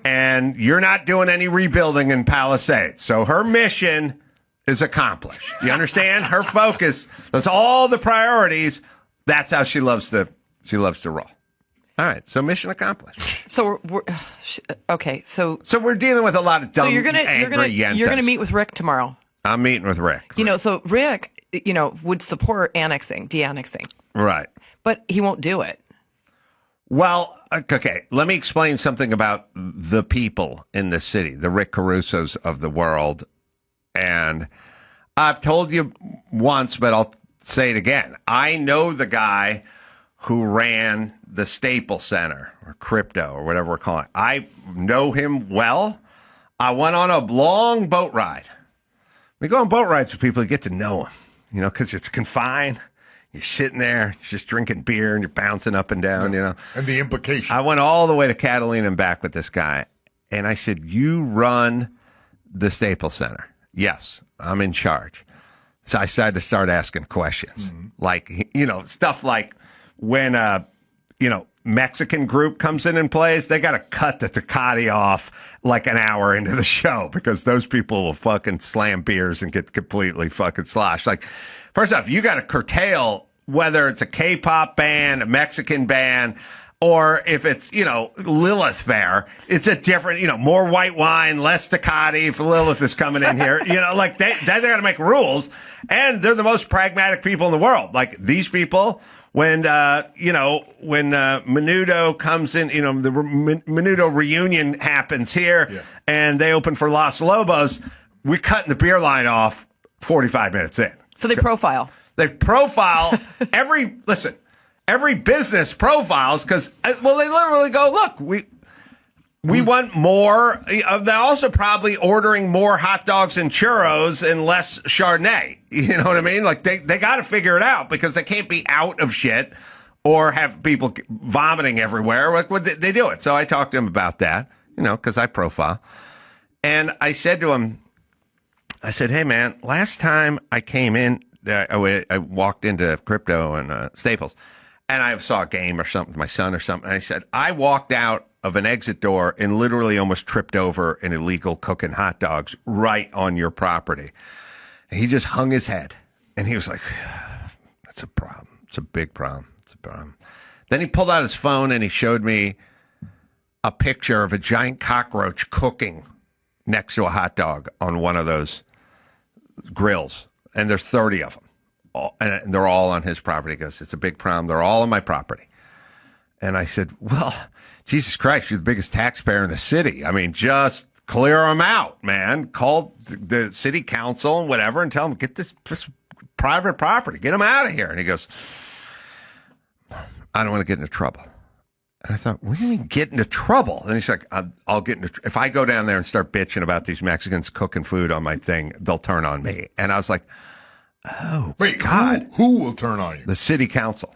and you're not doing any rebuilding in Palisades. So her mission is accomplished. You understand? Her focus. That's all the priorities. That's how she loves to roll. All right, so mission accomplished. So we're okay. So we're dealing with a lot of dumb, you're gonna yentas. meet with Rick tomorrow. I'm meeting with Rick. So Rick, would support de-annexing, Right. but he won't do it. Well, okay, let me explain something about the people in the city, the Rick Carusos of the world. And I've told you once, but I'll say it again. I know the guy who ran the Staples Center or crypto or whatever we're calling it. I know him well. I went on a long boat ride. We go on boat rides with people, you get to know them, because it's confined. You're sitting there, you're just drinking beer, and you're bouncing up and down, And the implication. I went all the way to Catalina and back with this guy, and I said, "You run the Staples Center?" "Yes, I'm in charge." So I started to start asking questions, like, stuff like when, Mexican group comes in and plays, they got to cut the Tecate off like an hour into the show because those people will fucking slam beers and get completely fucking sloshed. Like, first off, you got to curtail whether it's a K-pop band, a Mexican band, or if it's, Lilith Fair, it's a different, more white wine, less Tecate if Lilith is coming in here. They got to make rules. And they're the most pragmatic people in the world. Like these people, when Menudo comes in, the Menudo reunion happens here and they open for Los Lobos, we're cutting the beer line off 45 minutes in. So they profile. They profile every business profiles because, they literally go, look, we want more. They're also probably ordering more hot dogs and churros and less Chardonnay. You know what I mean? Like they got to figure it out because they can't be out of shit or have people vomiting everywhere. Like they do it. So I talked to him about that, because I profile. And I said to him, hey, man, last time I came in, I walked into crypto and Staples, and I saw a game or something with my son or something. And I said, I walked out of an exit door and literally almost tripped over an illegal cooking hot dogs right on your property. And he just hung his head. And he was like, that's a problem. It's a big problem. It's a problem. Then he pulled out his phone and he showed me a picture of a giant cockroach cooking next to a hot dog on one of those grills. And there's 30 of them. And they're all on his property. He goes, it's a big problem. They're all on my property. And I said, well, Jesus Christ, you're the biggest taxpayer in the city. I mean, just clear them out, man. Call the city council and whatever and tell them, get this private property. Get them out of here. And he goes, I don't want to get into trouble. And I thought, what do you mean get into trouble? And he's like, I'll get into if I go down there and start bitching about these Mexicans cooking food on my thing, they'll turn on me. And I was like, oh, wait, God. Who will turn on you? The city council.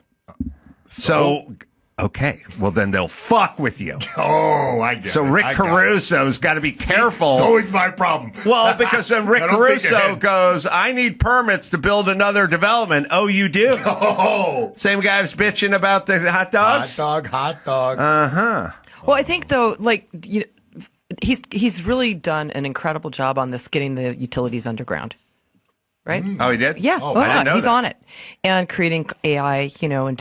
So okay, well then they'll fuck with you. Oh, I get it. So Rick Caruso's got to be careful. It's always my problem. Well, because when Rick Caruso goes, I need permits to build another development. Oh, you do? Oh. Same guy was bitching about the hot dogs? Hot dog. Uh-huh. Well, I think, though, he's really done an incredible job on this, getting the utilities underground. Right? Oh, he did? Yeah. Oh, I didn't know he's that. on it. And creating AI, and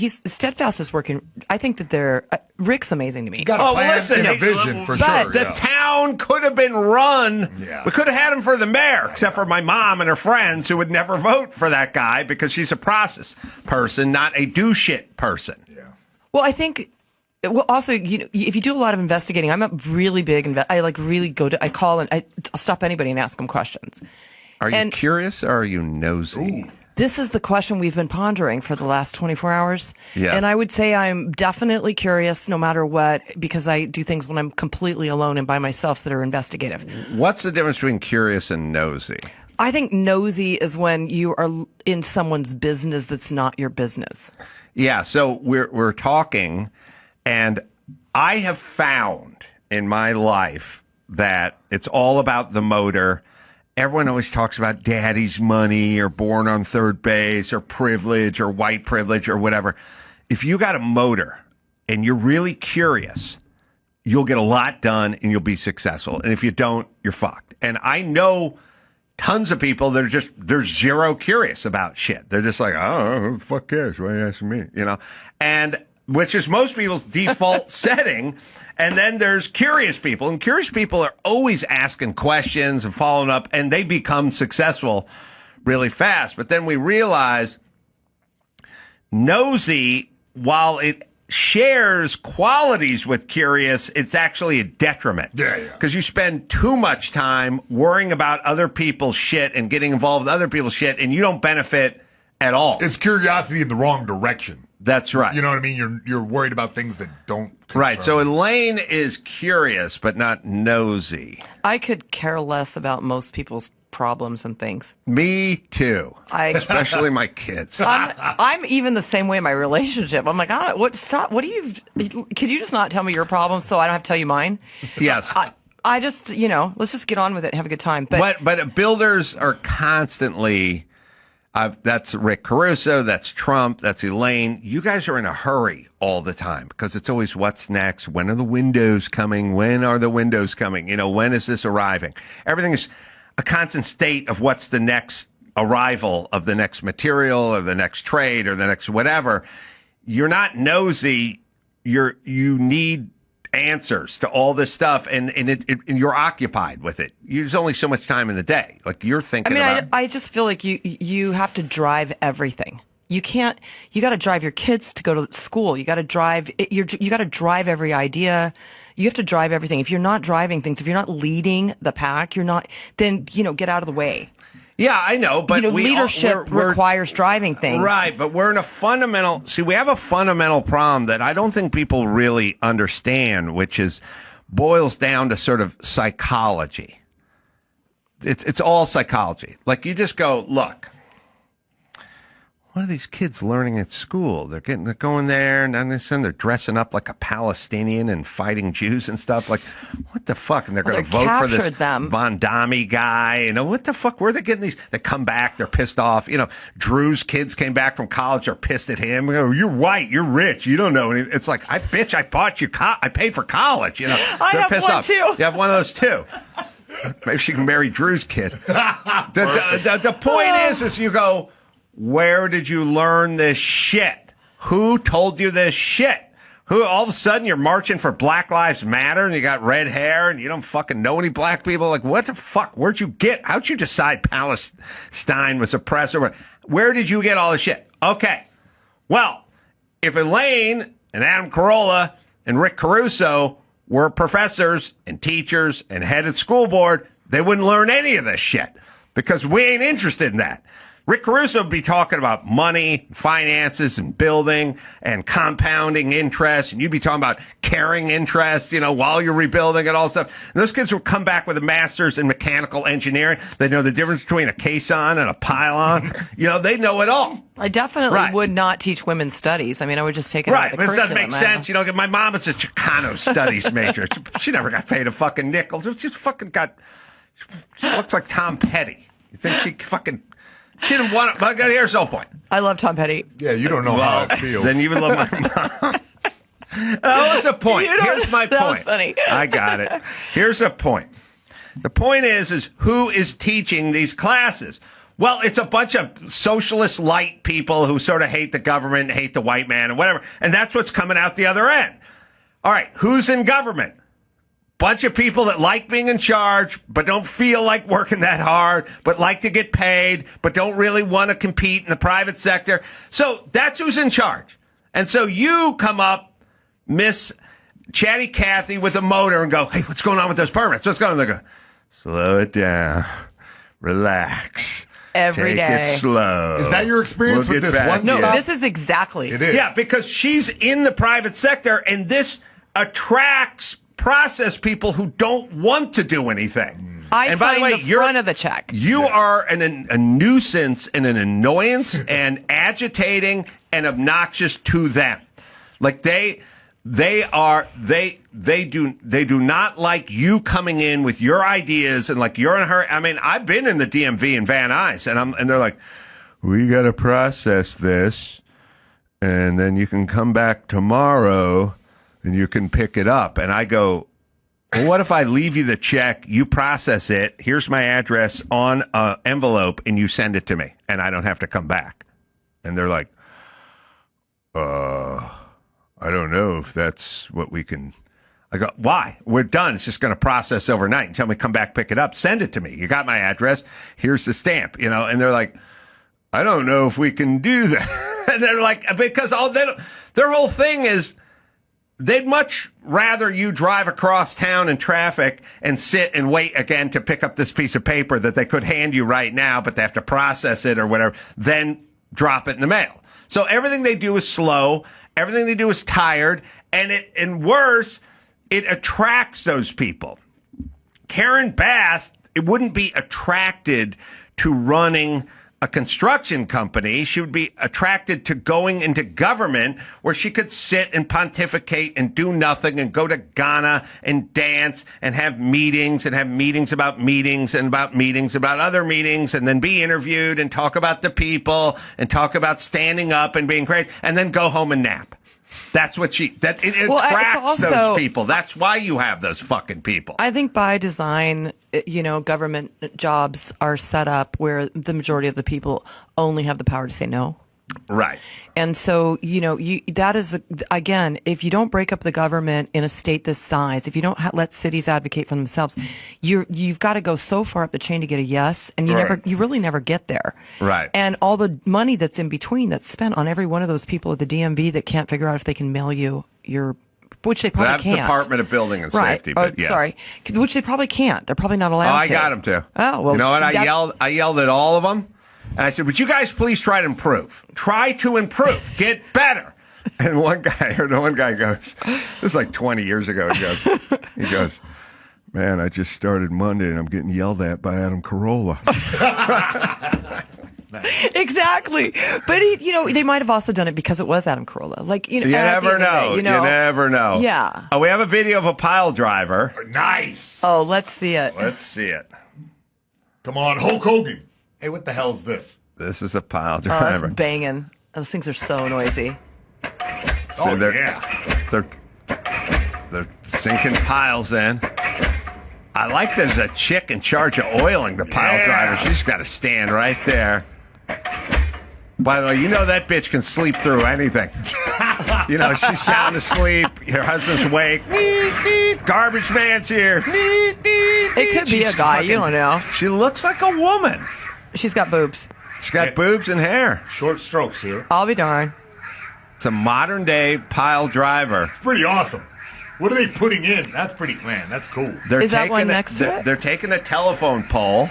Steadfast is working. I think that Rick's amazing to me. You got a plan and a vision for sure. The town could have been run. Yeah. We could have had him for the mayor, except for my mom and her friends who would never vote for that guy because she's a process person, not a do shit person. Yeah. Well, I think. Well, also, if you do a lot of investigating, I'm a really big. I I call and I'll stop anybody and ask them questions. Are you curious or are you nosy? Ooh. This is the question we've been pondering for the last 24 hours. Yes. And I would say I'm definitely curious no matter what, because I do things when I'm completely alone and by myself that are investigative. What's the difference between curious and nosy? I think nosy is when you are in someone's business that's not your business. Yeah, so we're talking, and I have found in my life that it's all about the motor. Everyone always talks about daddy's money or born on third base or privilege or white privilege or whatever. If you got a motor and you're really curious, you'll get a lot done and you'll be successful. And if you don't, you're fucked. And I know tons of people that are they're zero curious about shit. They're just like, oh, who the fuck cares? Why are you asking me? You know? And which is most people's default setting. And then there's curious people, and curious people are always asking questions and following up, and they become successful really fast. But then we realize nosy, while it shares qualities with curious, it's actually a detriment. Yeah. Because you spend too much time worrying about other people's shit and getting involved with other people's shit, and you don't benefit at all. It's curiosity in the wrong direction. That's right. You know what I mean? You're worried about things that don't concern Right. So you. Elaine is curious, but not nosy. I could care less about most people's problems and things. Me too. Especially my kids. I'm even the same way in my relationship. I'm like, stop. What do you, could you just not tell me your problems so I don't have to tell you mine? Yes. I just, let's just get on with it and have a good time. But builders are constantly, that's Rick Caruso, that's Trump, that's Elaine. You guys are in a hurry all the time because it's always what's next? When are the windows coming? When are the windows coming? When is this arriving? Everything is a constant state of what's the next arrival of the next material or the next trade or the next whatever. You're not nosy. You need answers to all this stuff, and you're occupied with it. There's only so much time in the day. Like you're thinking about. I just feel like you have to drive everything. You got to drive your kids to go to school. You got to drive, you got to drive every idea. You have to drive everything. If you're not driving things, if you're not leading the pack, then get out of the way. Yeah, I know, but leadership requires driving things. Right, but we're in we have a fundamental problem that I don't think people really understand, which boils down to sort of psychology. It's all psychology. Like you just go, look, what are these kids learning at school? They're going there, and they're dressing up like a Palestinian and fighting Jews and stuff. Like, what the fuck? And they're going to vote for this Von Dami guy. What the fuck? Where are they getting these? They come back, they're pissed off. Drew's kids came back from college, they're pissed at him. You're white, you're rich, you don't know anything. It's like, I bought you, I paid for college. I have pissed one off. too. You have one of those too. Maybe she can marry Drew's kid. The point is you go, where did you learn this shit? Who told you this shit? Who all of a sudden you're marching for Black Lives Matter and you got red hair and you don't fucking know any black people? Like, what the fuck? How'd you decide Palestine was oppressed? Where did you get all this shit? Okay. Well, if Elaine and Adam Carolla and Rick Caruso were professors and teachers and head of school board, they wouldn't learn any of this shit because we ain't interested in that. Rick Caruso would be talking about money, finances, and building, and compounding interest, and you'd be talking about carrying interest, while you're rebuilding and all stuff. And those kids will come back with a master's in mechanical engineering. They know the difference between a caisson and a pylon. They know it all. I definitely would not teach women's studies. I would just take it out of the curriculum. But it doesn't make sense. My mom is a Chicano studies major. She never got paid a fucking nickel. She looks like Tom Petty. You think she fucking... She didn't want it, but here's the whole point. I love Tom Petty. Yeah, you don't know how it feels. Then you would love my mom. That was the point. Here's my point. That was funny. I got it. Here's the point. The point is who is teaching these classes? Well, it's a bunch of socialist light people who sort of hate the government, hate the white man, and whatever. And that's what's coming out the other end. All right, who's in government? Bunch of people that like being in charge, but don't feel like working that hard, but like to get paid, but don't really want to compete in the private sector. So that's who's in charge. And so you come up, Miss Chatty Cathy with a motor and go, hey, what's going on with those permits? What's going on? They go, slow it down. Relax. Take it slow. Is that your experience with this one? No, this is exactly. It is. Yeah, because she's in the private sector, and this attracts process people who don't want to do anything. And by the way, the front of the check. You are a nuisance and an annoyance and agitating and obnoxious to them. Like They do not like you coming in with your ideas and like you're in a hurry. I mean, I've been in the DMV in Van Nuys and they're like, we got to process this and then you can come back tomorrow and you can pick it up. And I go, well, what if I leave you the check, you process it, here's my address on an envelope and you send it to me and I don't have to come back? And they're like, I don't know if that's what we can. I go, why? We're done. It's just going to process overnight. You tell me, come back, pick it up, send it to me. You got my address. Here's the stamp, And they're like, I don't know if we can do that. And they're like, because their whole thing is they'd much rather you drive across town in traffic and sit and wait again to pick up this piece of paper that they could hand you right now, but they have to process it or whatever, than drop it in the mail. So everything they do is slow. Everything they do is tired, and worse, it attracts those people. Karen Bass, it wouldn't be attracted to running a construction company. She would be attracted to going into government where she could sit and pontificate and do nothing and go to Ghana and dance and have meetings about meetings and about meetings about other meetings and then be interviewed and talk about the people and talk about standing up and being great and then go home and nap. That's what it attracts those people. That's why you have those fucking people. I think by design, government jobs are set up where the majority of the people only have the power to say no. Right. And so, that is, again, if you don't break up the government in a state this size, if you don't let cities advocate for themselves, you've got to go so far up the chain to get a yes, and you really never get there. Right. And all the money that's in between that's spent on every one of those people at the DMV that can't figure out if they can mail you your, which they probably can't. Department of Building and Safety. But yes. Sorry. Which they probably can't. They're probably not allowed to. I got them to. Oh, well. You know what? I yelled at all of them. And I said, would you guys please try to improve? Try to improve. Get better. And one guy goes, this is like 20 years ago, he goes, man, I just started Monday and I'm getting yelled at by Adam Carolla. Exactly. But, they might have also done it because it was Adam Carolla. Like, you never know. You never know. Yeah. Oh, we have a video of a pile driver. Nice. Oh, let's see it. Let's see it. Come on, Hulk Hogan. Hey, what the hell is this? This is a pile Oh, driver. that's banging. Those things are so noisy. So yeah. They're sinking piles in. I like there's a chick in charge of oiling the pile driver. She's got to stand right there. By the way, that bitch can sleep through anything. She's sound asleep. Her husband's awake. Garbage man's here. It could be a guy. You don't know. She looks like a woman. She's got boobs. She's got boobs and hair. Short strokes here. I'll be darned. It's a modern day pile driver. It's pretty awesome. What are they putting in? That's cool. Is that one next to it? They're taking a telephone pole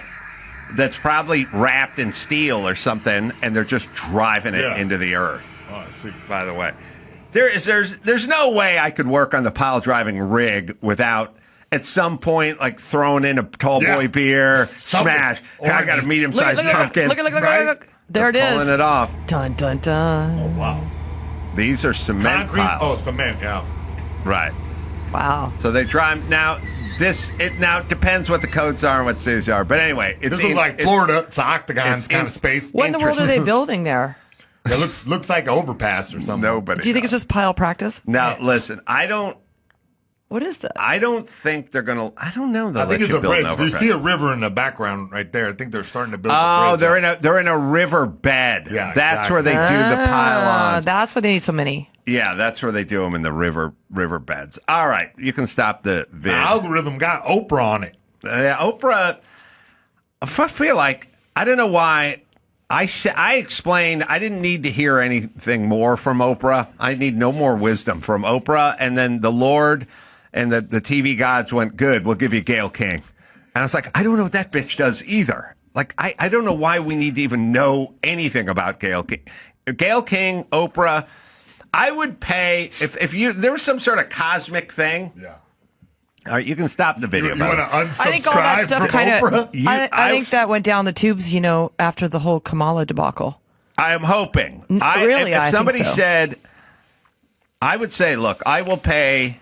that's probably wrapped in steel or something, and they're just driving it into the earth. Oh, I see. By the way, there's no way I could work on the pile driving rig without at some point like throwing in a tall boy beer, smash. Hey, I got a medium-sized pumpkin. Look. There it is. Pulling it off. Dun, dun, dun. Oh, wow. These are cement Concrete? piles. Oh, cement, yeah. Right. Wow. So they drive now. It now depends what the codes are and what cities are. But anyway, this looks like Florida. It's an octagon kind of space. What in the world are they building there? It looks like an overpass or something. Nobody. Do you think it's just pile practice? Now, listen, What is that? I don't think they're gonna. I don't know. I think it's a bridge. You see a river in the background right there. I think they're starting to build. Oh, they're in a river bed. Yeah, that's where they do the pylons. That's why they need so many. Yeah, that's where they do them in the river beds. All right, you can stop the vid. The algorithm got Oprah on it. Oprah. I feel like I don't know why. I explained I didn't need to hear anything more from Oprah. I need no more wisdom from Oprah. And then the Lord and the TV gods went, good, we'll give you Gayle King. And I was like, I don't know what that bitch does either. Like, I don't know why we need to even know anything about Gayle King. Gayle King, Oprah, I would pay, if there was some sort of cosmic thing. Yeah. All right, you can stop the video. You want to unsubscribe I think all that stuff from Oprah? I think that went down the tubes, after the whole Kamala debacle. I am hoping. Really, if I somebody think so. said, I would say, look, I will pay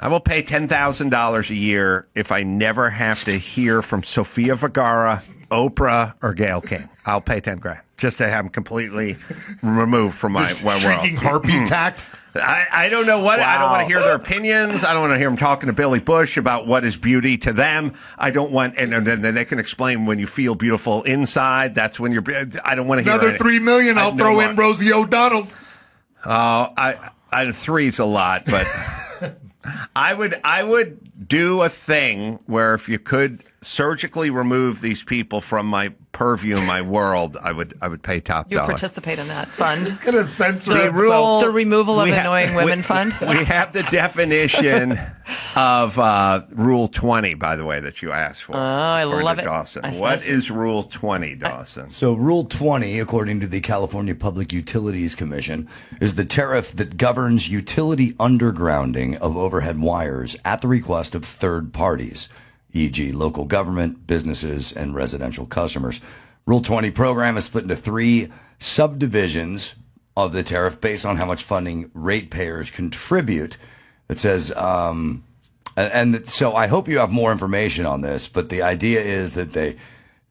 $10,000 a year if I never have to hear from Sofia Vergara, Oprah, or Gayle King. I'll pay $10,000 just to have them completely removed from my world. Shrieking harpy tax. I don't know what. I don't want to hear their opinions. I don't want to hear them talking to Billy Bush about what is beauty to them. I don't want, and then they can explain when you feel beautiful inside. That's when you're. I don't want to hear another $3 million. I'll throw in Rosie O'Donnell. Three's a lot, but I would do a thing where if you could surgically remove these people from my purview, my world, I would pay top You'll dollar. participate in that fund. Gonna censor The removal of annoying women fund. We have the definition of Rule 20, by the way, that you asked for. Oh, I love it. Dawson. What is Rule 20, Dawson? So Rule 20, according to the California Public Utilities Commission, is the tariff that governs utility undergrounding of overhead wires at the request of third parties, e.g. local government, businesses, and residential customers. Rule 20 program is split into 3 subdivisions of the tariff based on how much funding ratepayers contribute. It says, and so I hope you have more information on this, but the idea is that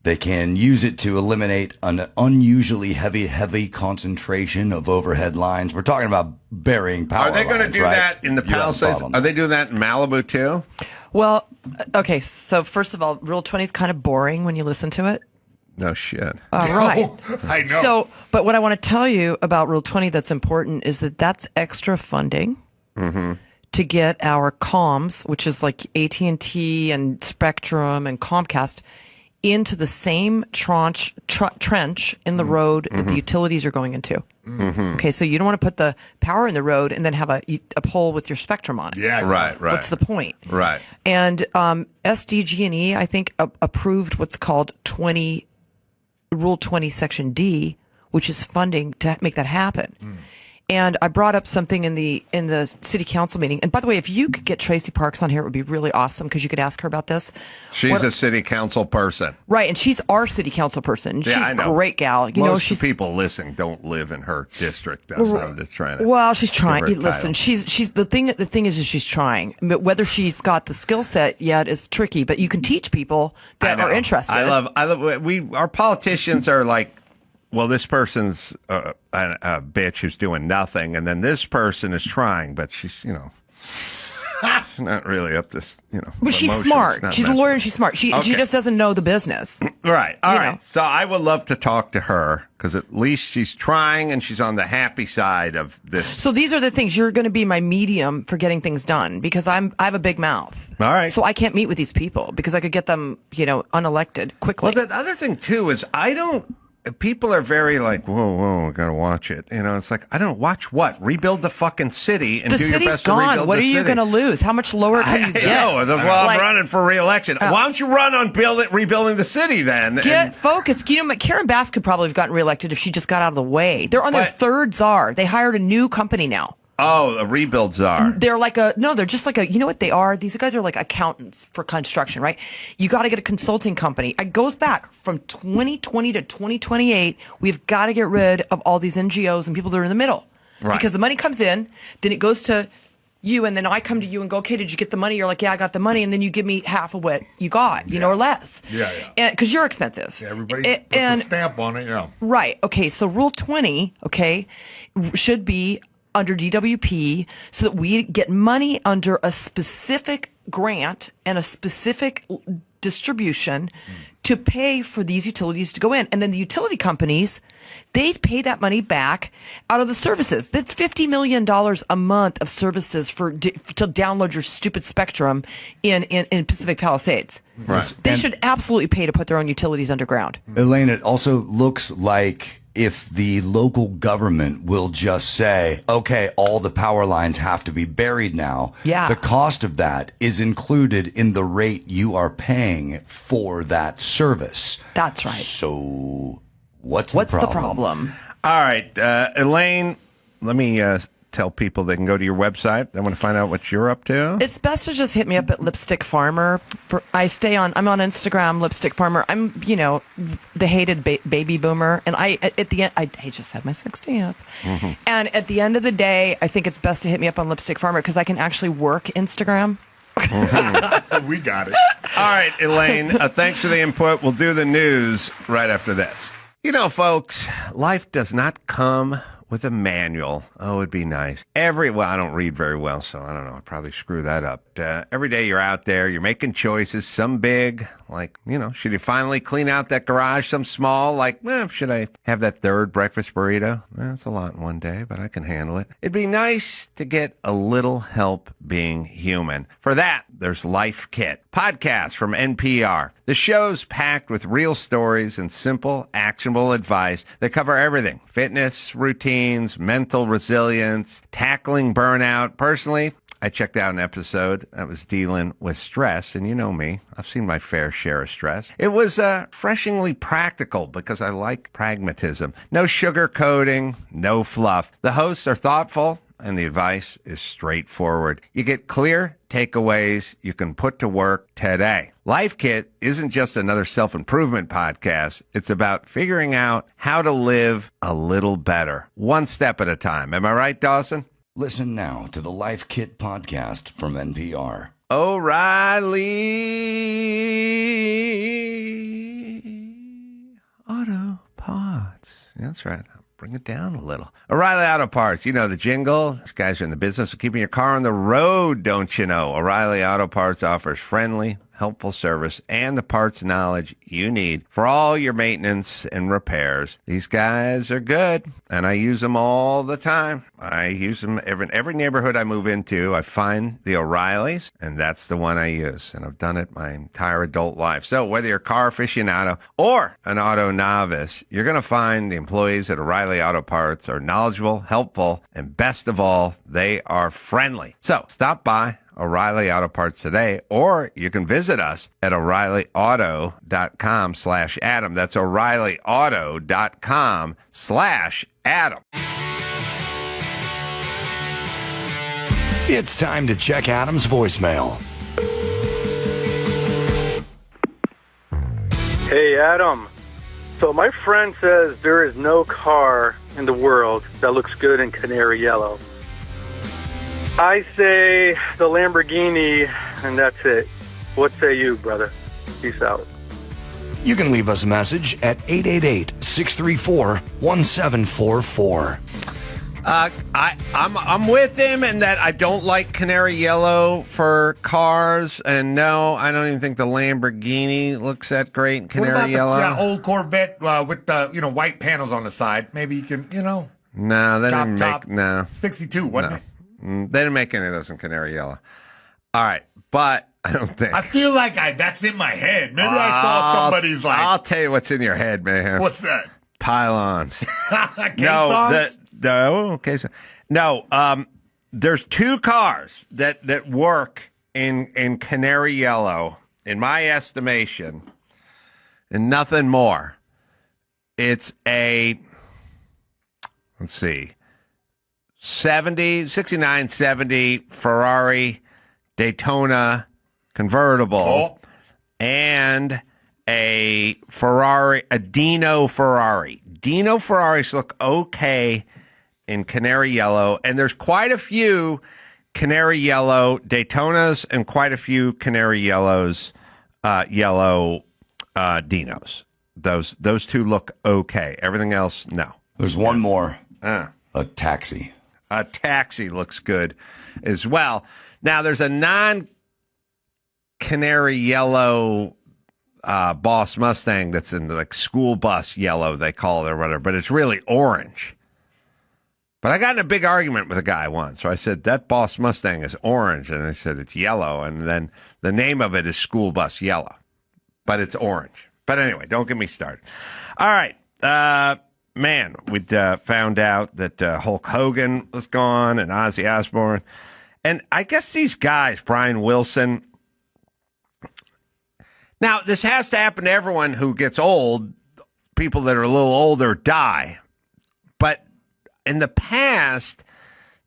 they can use it to eliminate an unusually heavy concentration of overhead lines. We're talking about burying power lines. Are they going to do that in the Palisades? Are they doing that in Malibu too? Well, okay. So first of all, Rule 20 is kind of boring when you listen to it. No shit. Right. I know. So, but what I want to tell you about Rule 20 that's important is that that's extra funding to get our comms, which is like AT&T and Spectrum and Comcast, into the same trench in the road that the utilities are going into. Okay, so you don't want to put the power in the road and then have a pole with your Spectrum on it. Yeah. Right. What's the point? Right. And SDG&E, I think, approved what's called Rule 20 Section D, which is funding to make that happen. And I brought up something in the city council meeting. And by the way, if you could get Tracy Parks on here, it would be really awesome because you could ask her about this. She's a city council person. Right, and she's our city council person. She's I know. a great gal. You know, Most she's people listening don't live in her district. That's what I'm just trying to. Well, she's trying. give her a Listen, title. she's the thing is she's trying. But whether she's got the skill set yet is tricky. But you can teach people that are interested. I love. Our politicians are like, well, this person's a bitch who's doing nothing, and then this person is trying, but she's, not really up this, But she's smart. She's a lawyer and she's smart. She just doesn't know the business. Right. All right. know. So I would love to talk to her because at least she's trying and she's on the happy side of this. So these are the things. You're going to be my medium for getting things done because I have a big mouth. All right. So I can't meet with these people because I could get them, unelected quickly. Well, the other thing too is people are very like, whoa, I gotta watch it. It's like, I don't watch what? Rebuild the fucking city and the do your city's best to rebuild gone. What the are you city. going to lose? How much lower can you get? I'm running for re-election. Why don't you run on rebuilding the city then? Get focused. Karen Bass could probably have gotten reelected if she just got out of the way. They're on their third czar. They hired a new company now. Oh, a rebuild czar. They're they're just like you know what they are? These guys are like accountants for construction, right? You got to get a consulting company. It goes back from 2020 to 2028. We've got to get rid of all these NGOs and people that are in the middle. Right. Because the money comes in, then it goes to you, and then I come to you and go, okay, did you get the money? You're like, yeah, I got the money. And then you give me half of what you got, or less. Yeah. Because you're expensive. Everybody puts a stamp on it, yeah. Right. Okay, so Rule 20, should be under DWP so that we get money under a specific grant and a specific distribution to pay for these utilities to go in. And then the utility companies, they pay that money back out of the services. That's $50 million a month of services to download your stupid Spectrum in Pacific Palisades. Right. They should absolutely pay to put their own utilities underground. Elaine, it also looks like if the local government will just say, okay, all the power lines have to be buried now, the cost of that is included in the rate you are paying for that service. That's right. So what's the problem? All right, Elaine, let me tell people they can go to your website. They want to find out what you're up to. It's best to just hit me up at Lipstick Farmer. I'm on Instagram, Lipstick Farmer. I'm, the hated baby boomer. And at the end, I just had my 60th. Mm-hmm. And at the end of the day, I think it's best to hit me up on Lipstick Farmer because I can actually work Instagram. Mm-hmm. We got it. All right, Elaine, thanks for the input. We'll do the news right after this. Folks, life does not come with a manual. Oh, it'd be nice. I don't read very well, so I don't know. I'd probably screw that up. Every day you're out there, you're making choices, some big, like, should you finally clean out that garage? Some small, like, should I have that third breakfast burrito? That's a lot in one day, but I can handle it. It'd be nice to get a little help being human. For that, there's Life Kit, podcast from NPR. The show's packed with real stories and simple, actionable advice that cover everything: fitness, routines, mental resilience, tackling burnout. Personally, I checked out an episode that was dealing with stress, and you know me, I've seen my fair share of stress. It was refreshingly practical because I like pragmatism. No sugarcoating, no fluff. The hosts are thoughtful, and the advice is straightforward. You get clear takeaways you can put to work today. Life Kit isn't just another self-improvement podcast. It's about figuring out how to live a little better, one step at a time. Am I right, Dawson? Listen now to the Life Kit podcast from NPR. O'Reilly Auto Parts. That's right. Bring it down a little. O'Reilly Auto Parts. The jingle. These guys are in the business of keeping your car on the road, don't you know? O'Reilly Auto Parts offers friendly, helpful service and the parts knowledge you need for all your maintenance and repairs. These guys are good, and I use them all the time. I use them every neighborhood I move into. I find the O'Reillys, and that's the one I use, and I've done it my entire adult life. So whether you're a car aficionado or an auto novice, you're going to find the employees at O'Reilly Auto Parts are knowledgeable, helpful, and best of all, they are friendly. So stop by O'Reilly Auto Parts today, or you can visit us at O'ReillyAuto.com/Adam. That's O'ReillyAuto.com/Adam. It's time to check Adam's voicemail. Hey, Adam. So my friend says there is no car in the world that looks good in canary yellow. I say the Lamborghini, and that's it. What say you, brother? Peace out. You can leave us a message at 888-634-1744. I'm with him in that I don't like canary yellow for cars, and no, I don't even think the Lamborghini looks that great in canary yellow. That old Corvette with the white panels on the side? Maybe you can No, they didn't make 62, wasn't it? They didn't make any of those in canary yellow. All right, but I don't think. I feel like that's in my head. Maybe I saw somebody's like. I'll tell you what's in your head, Mayhem. What's that? Pylons. Caissons? No. There's two cars that work in canary yellow, in my estimation, and nothing more. It's a, let's see, 69, 70 Ferrari Daytona convertible, and a Dino Ferrari. Dino Ferraris look okay in canary yellow, and there's quite a few canary yellow Daytonas and quite a few canary yellows, yellow Dinos. Those two look okay. Everything else, no. There's one more. A taxi. A taxi looks good as well. Now, there's a non-canary yellow Boss Mustang that's in the school bus yellow, they call it or whatever, but it's really orange. But I got in a big argument with a guy once. So I said, that Boss Mustang is orange. And I said, it's yellow. And then the name of it is School Bus Yellow. But it's orange. But anyway, don't get me started. All right. Man, we'd found out that Hulk Hogan was gone and Ozzy Osbourne. And I guess these guys, Brian Wilson. Now, this has to happen to everyone who gets old. People that are a little older die. But in the past,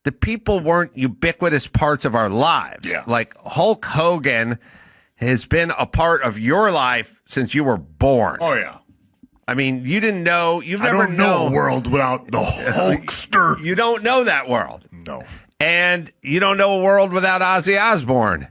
the people weren't ubiquitous parts of our lives. Yeah. Like Hulk Hogan has been a part of your life since you were born. Oh, yeah. I mean, you didn't know. You've never I don't know a world without the Hulkster. You don't know that world. No. And you don't know a world without Ozzy Osbourne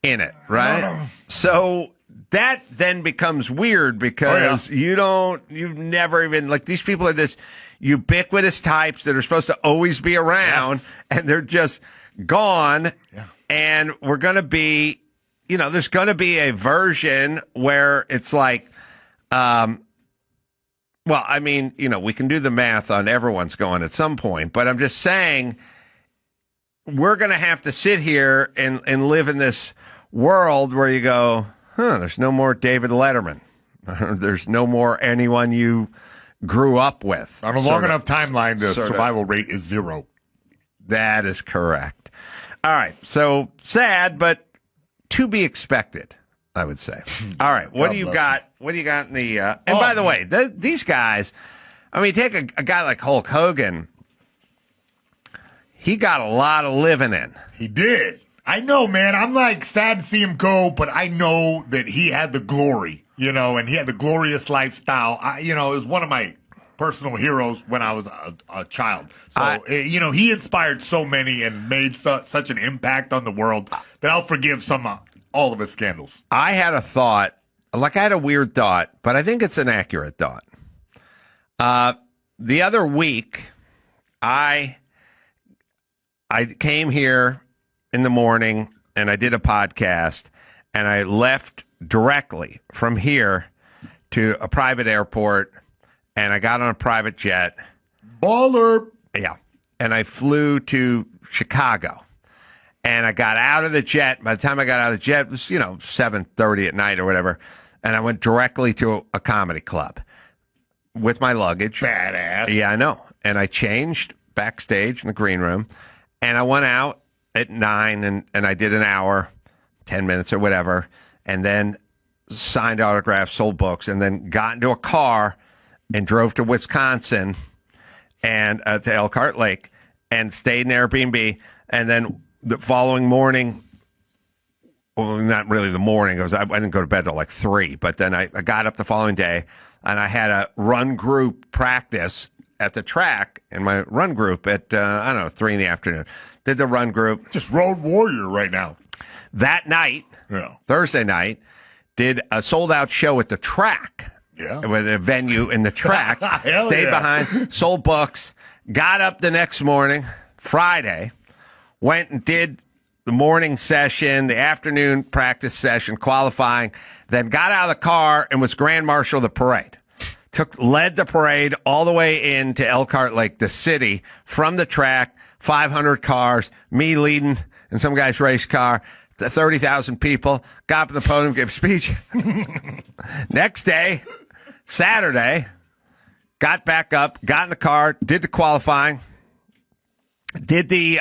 in it, right? So that then becomes weird because you've never even, like, these people are just ubiquitous types that are supposed to always be around, and they're just gone. Yeah. And we're going to be, there's going to be a version where it's like, well, I mean, we can do the math on everyone's going at some point, but I'm just saying we're going to have to sit here and live in this world where you go, there's no more David Letterman. There's no more anyone you grew up with. On a long enough timeline, the survival rate is 0. That is correct. All right. So sad, but to be expected, I would say. All right. What do you got? What do you got in the... and by the way, these guys, I mean, take a guy like Hulk Hogan. He got a lot of living in. He did. I know, man. I'm like sad to see him go, but I know that he had the glory, and he had the glorious lifestyle. It was one of my personal heroes when I was a child. So, he inspired so many and made such an impact on the world that I'll forgive all of his scandals. I had a thought, I had a weird thought, but I think it's an accurate thought. The other week, I came here in the morning and I did a podcast, and I left directly from here to a private airport, and I got on a private jet. Baller. Yeah. And I flew to Chicago, and I got out of the jet. By the time I got out of the jet, it was, 7:30 at night or whatever. And I went directly to a comedy club with my luggage. Badass. Yeah, I know. And I changed backstage in the green room, and I went out at 9 and I did an hour, 10 minutes or whatever, and then signed autographs, sold books, and then got into a car and drove to Wisconsin and to Elkhart Lake and stayed in Airbnb. And then the following morning, well, not really the morning, I didn't go to bed till like 3, but then I got up the following day and I had a run group practice at the track in my run group at, 3 in the afternoon. Did the run group. Just road warrior right now. That night, Thursday night, did a sold-out show at the track. Yeah. With a venue in the track. Stayed behind, sold books, got up the next morning, Friday, went and did the morning session, the afternoon practice session, qualifying, then got out of the car and was Grand Marshal of the parade. Led the parade all the way into Elkhart Lake, the city, from the track, 500 cars, me leading in some guy's race car, 30,000 people, got up on the podium, gave a speech. Next day, Saturday, got back up, got in the car, did the qualifying, did the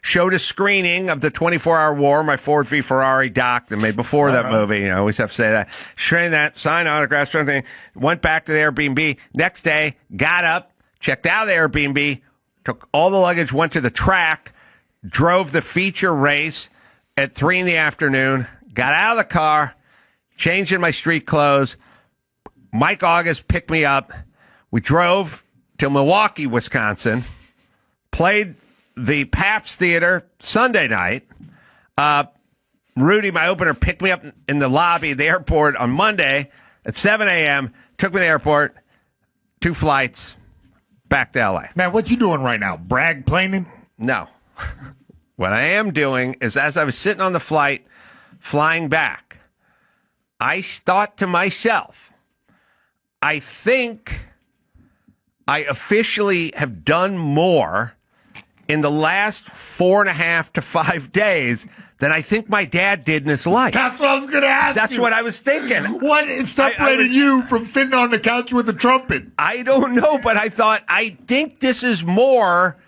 showed a screening of the 24-Hour War, my Ford v Ferrari doc that made before that movie. I always have to say that. Trained that, signed autographs, everything. Went back to the Airbnb. Next day, got up, checked out of the Airbnb, took all the luggage, went to the track, drove the feature race at 3 in the afternoon, got out of the car, changed in my street clothes. Mike August picked me up. We drove to Milwaukee, Wisconsin, played the Pabst Theater Sunday night. Rudy, my opener, picked me up in the lobby of the airport on Monday at 7 a.m., took me to the airport, 2 flights, back to L.A. Man, what you doing right now? Brag planing? No. What I am doing is, as I was sitting on the flight flying back, I thought to myself, I think I officially have done more in the last 4.5 to 5 days than I think my dad did in his life. That's what I was going to ask That's you. what I was thinking. What is separating you from sitting on the couch with a trumpet? I don't know, but I thought, I think this is more.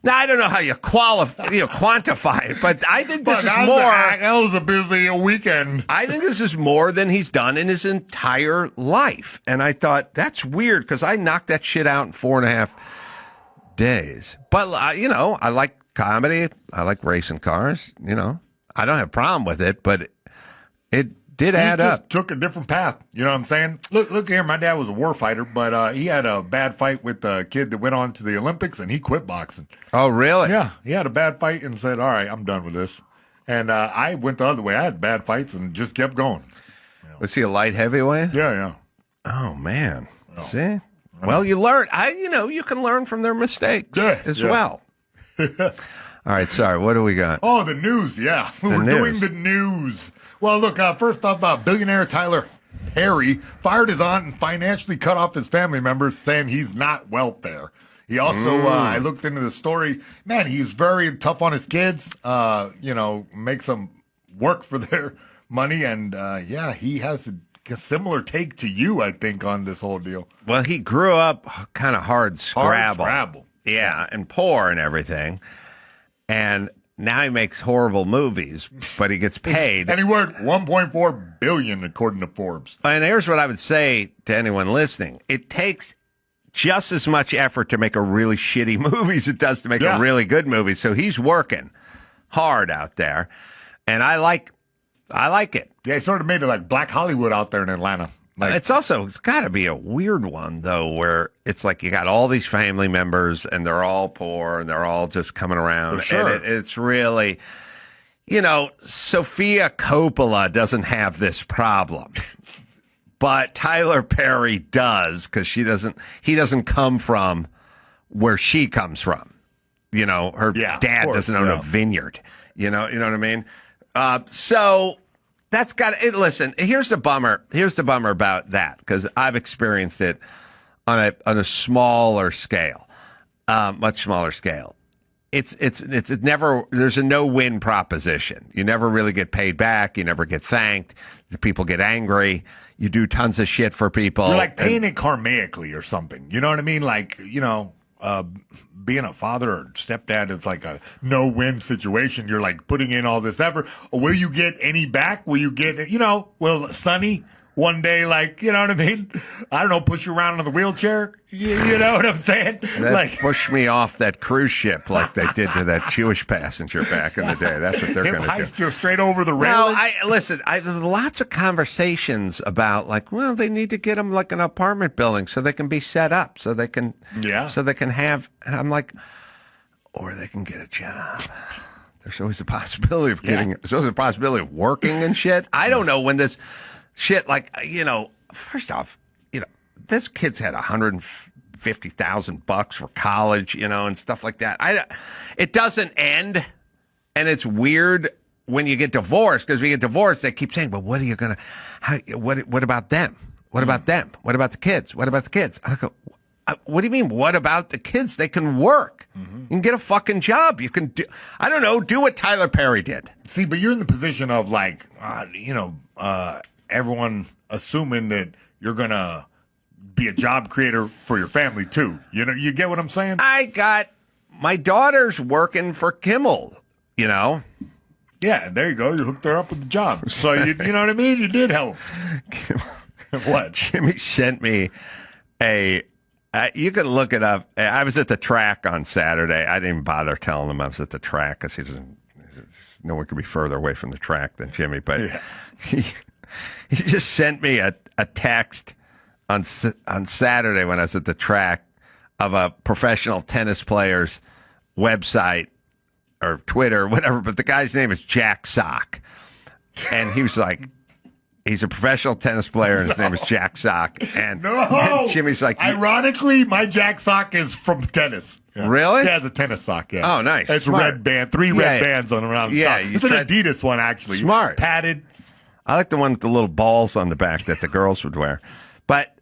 Now, I don't know how you quantify it, but I think this is more. That was a busy weekend. I think this is more than he's done in his entire life. And I thought, that's weird, because I knocked that shit out in 4.5 days. But, I like comedy. I like racing cars. I don't have a problem with it, but it did add up. Took a different path. You know what I'm saying? Look here. My dad was a war fighter, but he had a bad fight with the kid that went on to the Olympics, and he quit boxing. Oh, really? Yeah, he had a bad fight and said, "All right, I'm done with this." And I went the other way. I had bad fights and just kept going. Was he a light heavyweight? Yeah. Oh, man. See? Well, you learn. You can learn from their mistakes as well. All right, sorry. What do we got? Oh, the news. Yeah, we're doing the news. Well, look. First off, billionaire Tyler Perry fired his aunt and financially cut off his family members, saying he's not welfare. He also, I looked into the story. Man, he's very tough on his kids. Makes them work for their money, and he has a similar take to you, I think, on this whole deal. Well, he grew up kind of hard scrabble. Yeah, and poor and everything. And now he makes horrible movies, but he gets paid. And he worth $1.4 billion, according to Forbes. And here's what I would say to anyone listening. It takes just as much effort to make a really shitty movie as it does to make a really good movie. So he's working hard out there. And I like it. Yeah, he sort of made it like Black Hollywood out there in Atlanta. It's got to be a weird one, though, where it's like you got all these family members and they're all poor and they're all just coming around. For sure. And it's really, Sofia Coppola doesn't have this problem. But Tyler Perry does, because he doesn't come from where she comes from. Her dad doesn't own a vineyard. You know what I mean? So that's got it. Listen, here's the bummer. Here's the bummer about that, because I've experienced it on a smaller scale, much smaller scale. It's never, there's a no-win proposition. You never really get paid back. You never get thanked. The people get angry. You do tons of shit for people. You're like paying it karmically or something. You know what I mean? Like, being a father or stepdad is like a no-win situation. You're like putting in all this effort. Will you get any back? Will you get, will Sonny one day, like, you know what I mean? I don't know, push you around in the wheelchair? You know what I'm saying? Like, push me off that cruise ship like they did to that Jewish passenger back in the day. That's what they're going to do. Heist you straight over the railing? No, there's lots of conversations about, like, well, they need to get them like an apartment building so they can be set up, so they can have, and I'm like, or they can get a job. There's always a possibility of there's always a possibility of working and shit. I don't know when this shit, like, first off, this kid's had $150,000 for college, and stuff like that. It doesn't end, and it's weird when you get divorced, because when you get divorced, they keep saying, "But what are you gonna? What about them? What about them? What about the kids? What about the kids?" I go, "What do you mean? What about the kids? They can work. You can get a fucking job. You can do. I don't know. Do what Tyler Perry did." See, but you're in the position of like, everyone assuming that you're gonna be a job creator for your family too. You get what I'm saying? I got my daughter's working for Kimmel, Yeah, there you go. You hooked her up with the job. So you know what I mean? You did help. What? Jimmy sent me you can look it up. I was at the track on Saturday. I didn't even bother telling him I was at the track, because no one could be further away from the track than Jimmy. But he just sent me a text on Saturday when I was at the track of a professional tennis player's website or Twitter or whatever, but the guy's name is Jack Sock. And he was like, he's a professional tennis player and his name is Jack Sock. And Jimmy's like, ironically, my Jack Sock is from tennis. Yeah. Really? He has a tennis sock, yeah. Oh, nice. It's smart. A red band, three red bands on around the top. It's an Adidas one, actually. Smart. Padded. I like the one with the little balls on the back that the girls would wear. But,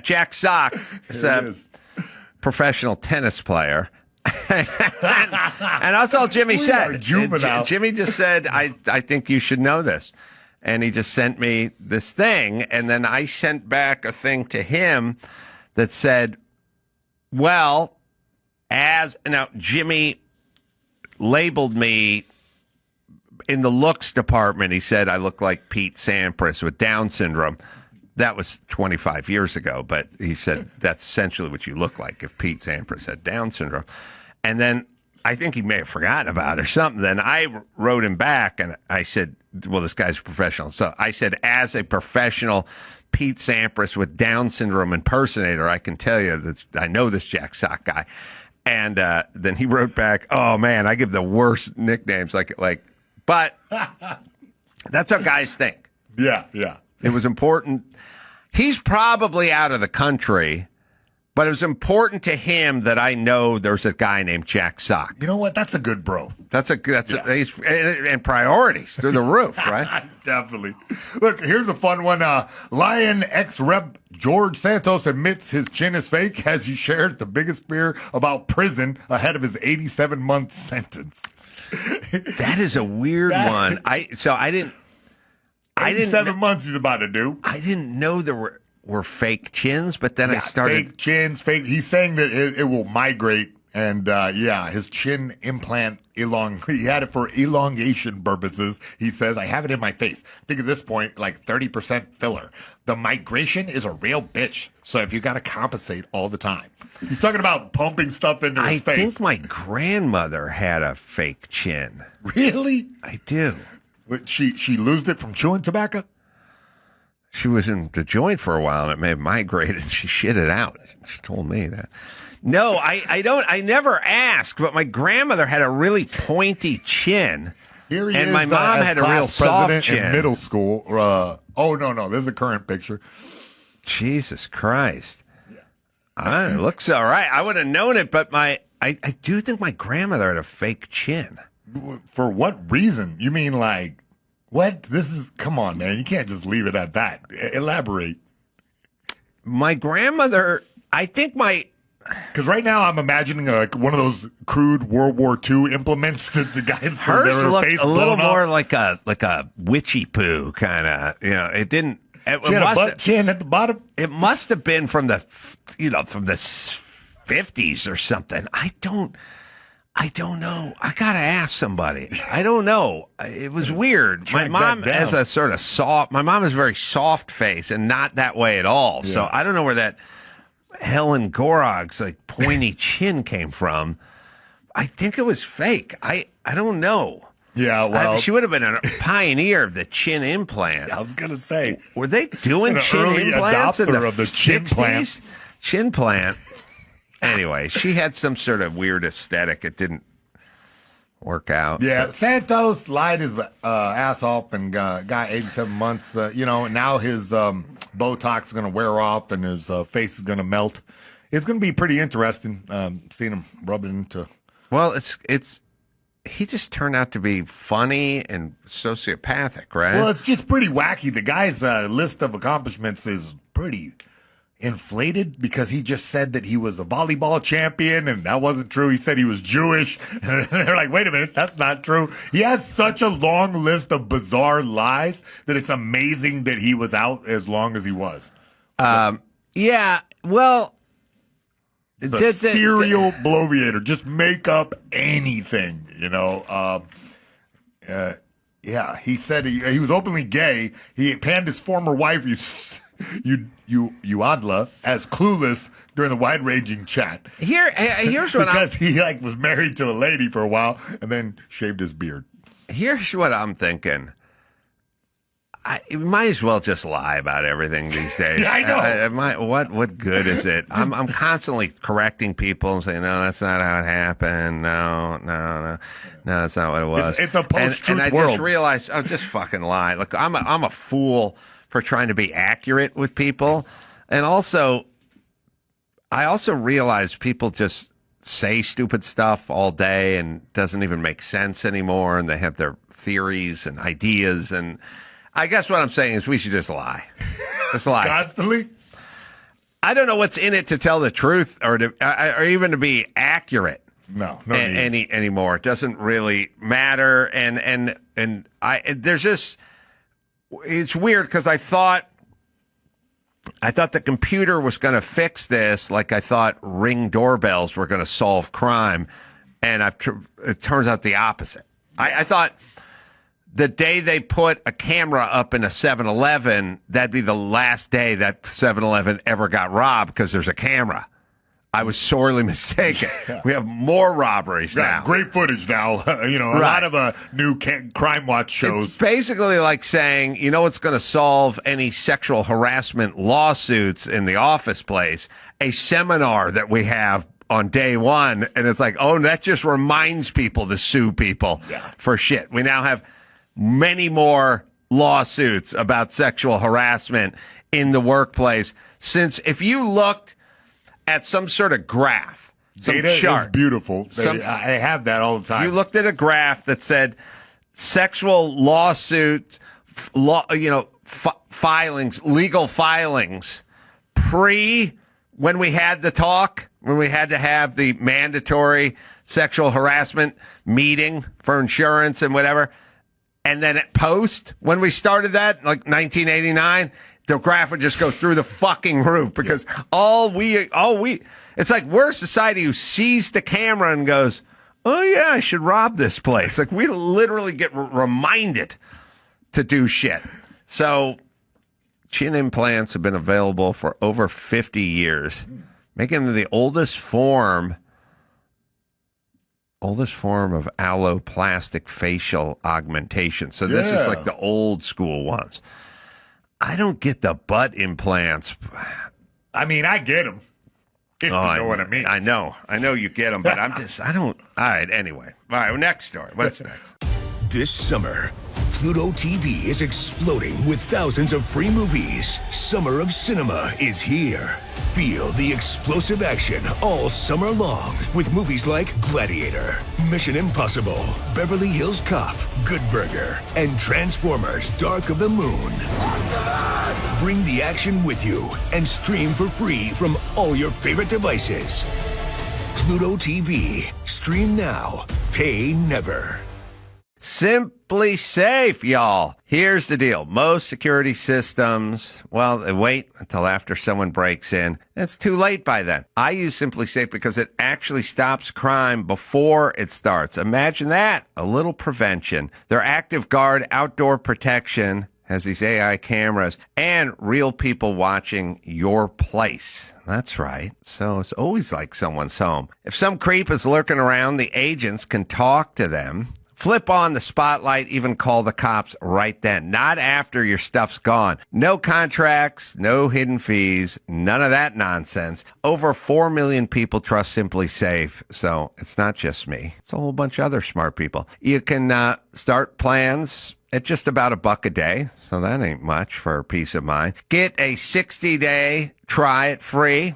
Jack Sock is a professional tennis player. and that's all Jimmy said. Jimmy just said, I think you should know this. And he just sent me this thing. And then I sent back a thing to him that said, well, now Jimmy labeled me in the looks department. He said I look like Pete Sampras with Down syndrome. That was 25 years ago, but he said that's essentially what you look like if Pete Sampras had Down syndrome. And then I think he may have forgotten about it or something. Then I wrote him back and I said, well, this guy's a professional. So I said, as a professional Pete Sampras with Down syndrome impersonator, I can tell you that I know this Jack Sock guy. And then he wrote back, oh, man, I give the worst nicknames. But that's how guys think. Yeah. It was important. He's probably out of the country, but it was important to him that I know there's a guy named Jack Sock. You know what? That's a good bro. And priorities through the roof, right? Definitely. Look, here's a fun one. Lion ex-rep George Santos admits his chin is fake as he shares the biggest fear about prison ahead of his 87-month sentence. That is a weird one. 87 months he's about to do. I didn't know there were fake chins, but then I started... fake chins, fake... He's saying that it will migrate, and his chin implant, he had it for elongation purposes. He says, I have it in my face. I think at this point, like 30% filler. The migration is a real bitch, so if you got to compensate all the time. He's talking about pumping stuff into his face. I think my grandmother had a fake chin. Really? I do. She lost it from chewing tobacco? She was in the joint for a while, and it may have migrated. She shit it out. She told me that. No, I never asked, but my grandmother had a really pointy chin. Here he and is, my mom had a real soft chin. In middle school. No, there's a current picture. Jesus Christ. Yeah. It looks all right. I would have known it, but I do think my grandmother had a fake chin. For what reason? You mean like, what? Come on, man. You can't just leave it at that. Elaborate. My grandmother, because right now I'm imagining like one of those crude World War II implements that the guys. Hers looked a little more like a witchy poo kind of. It didn't. She had a butt chin at the bottom. It must have been from the 50s or something. I don't know. I gotta ask somebody. I don't know. It was weird. My mom has a sort of soft. My mom is very soft face and not that way at all. Yeah. So I don't know where that Helen Gorog's like pointy chin came from. I think it was fake. I don't know. Yeah, well, she would have been a pioneer of the chin implant. I was gonna say, were they doing chin implants in the of the chin 60s? plant? Chin plant. Anyway, she had some sort of weird aesthetic. It didn't work out. Yeah, but Santos lied his ass off and got 87 months. Now his Botox is going to wear off and his face is going to melt. It's going to be pretty interesting seeing him rub it into. Well, he just turned out to be funny and sociopathic, right? Well, it's just pretty wacky. The guy's list of accomplishments is pretty inflated because he just said that he was a volleyball champion and that wasn't true. He said he was Jewish. And they're like, wait a minute, that's not true. He has such a long list of bizarre lies that it's amazing that he was out as long as he was. Yeah, well, the serial bloviator, just make up anything, yeah, he said he was openly gay. He panned his former wife, Adla, as clueless during the wide-ranging chat. Here's what because he was married to a lady for a while and then shaved his beard. Here's what I'm thinking. You might as well just lie about everything these days. Yeah, I know. What good is it? I'm constantly correcting people and saying, no, that's not how it happened. No, that's not what it was. It's a post-truth and I world. just realized, just fucking lie. Look, I'm a fool for trying to be accurate with people. And I also realize people just say stupid stuff all day and it doesn't even make sense anymore. And they have their theories and ideas. And I guess what I'm saying is we should just lie. Just lie. Constantly? I don't know what's in it to tell the truth or even to be accurate. No anymore. It doesn't really matter. And there's just, it's weird because I thought the computer was going to fix this, like I thought Ring doorbells were going to solve crime, and it turns out the opposite. I thought the day they put a camera up in a 7-Eleven, that'd be the last day that 7-Eleven ever got robbed because there's a camera. I was sorely mistaken. We have more robberies now. Great footage now. A lot of new Crime Watch shows. It's basically like saying, you know what's going to solve any sexual harassment lawsuits in the office place? A seminar that we have on day one. And it's like, oh, that just reminds people to sue people for shit. We now have many more lawsuits about sexual harassment in the workplace. Since if you looked at some sort of graph, some data chart, is beautiful. I have that all the time. You looked at a graph that said sexual lawsuits, filings, legal filings, when we had the talk, when we had to have the mandatory sexual harassment meeting for insurance and whatever. And then at post, when we started that, like 1989, the graph would just go through the fucking roof because it's like we're a society who sees the camera and goes, oh yeah, I should rob this place. Like we literally get reminded to do shit. So chin implants have been available for over 50 years, making them the oldest form of alloplastic facial augmentation. So this is like the old school ones. I don't get the butt implants. I mean, I get them. If you know what I mean. I know you get them, but I don't. All right, anyway. All right, next story. What's next? This summer, Pluto TV is exploding with thousands of free movies. Summer of Cinema is here. Feel the explosive action all summer long with movies like Gladiator, Mission Impossible, Beverly Hills Cop, Good Burger, and Transformers: Dark of the Moon. Bring the action with you and stream for free from all your favorite devices. Pluto TV. Stream now. Pay never. Simply Safe, y'all. Here's the deal. Most security systems, well, they wait until after someone breaks in. It's too late by then. I use Simply Safe because it actually stops crime before it starts. Imagine that. A little prevention. Their Active Guard outdoor protection has these AI cameras and real people watching your place. That's right. So it's always like someone's home. If some creep is lurking around, the agents can talk to them. Flip on the spotlight, even call the cops right then. Not after your stuff's gone. No contracts, no hidden fees, none of that nonsense. Over 4 million people trust Simply Safe, so it's not just me. It's a whole bunch of other smart people. You can start plans at just about $1 a day, so that ain't much for peace of mind. Get a 60-day try it free,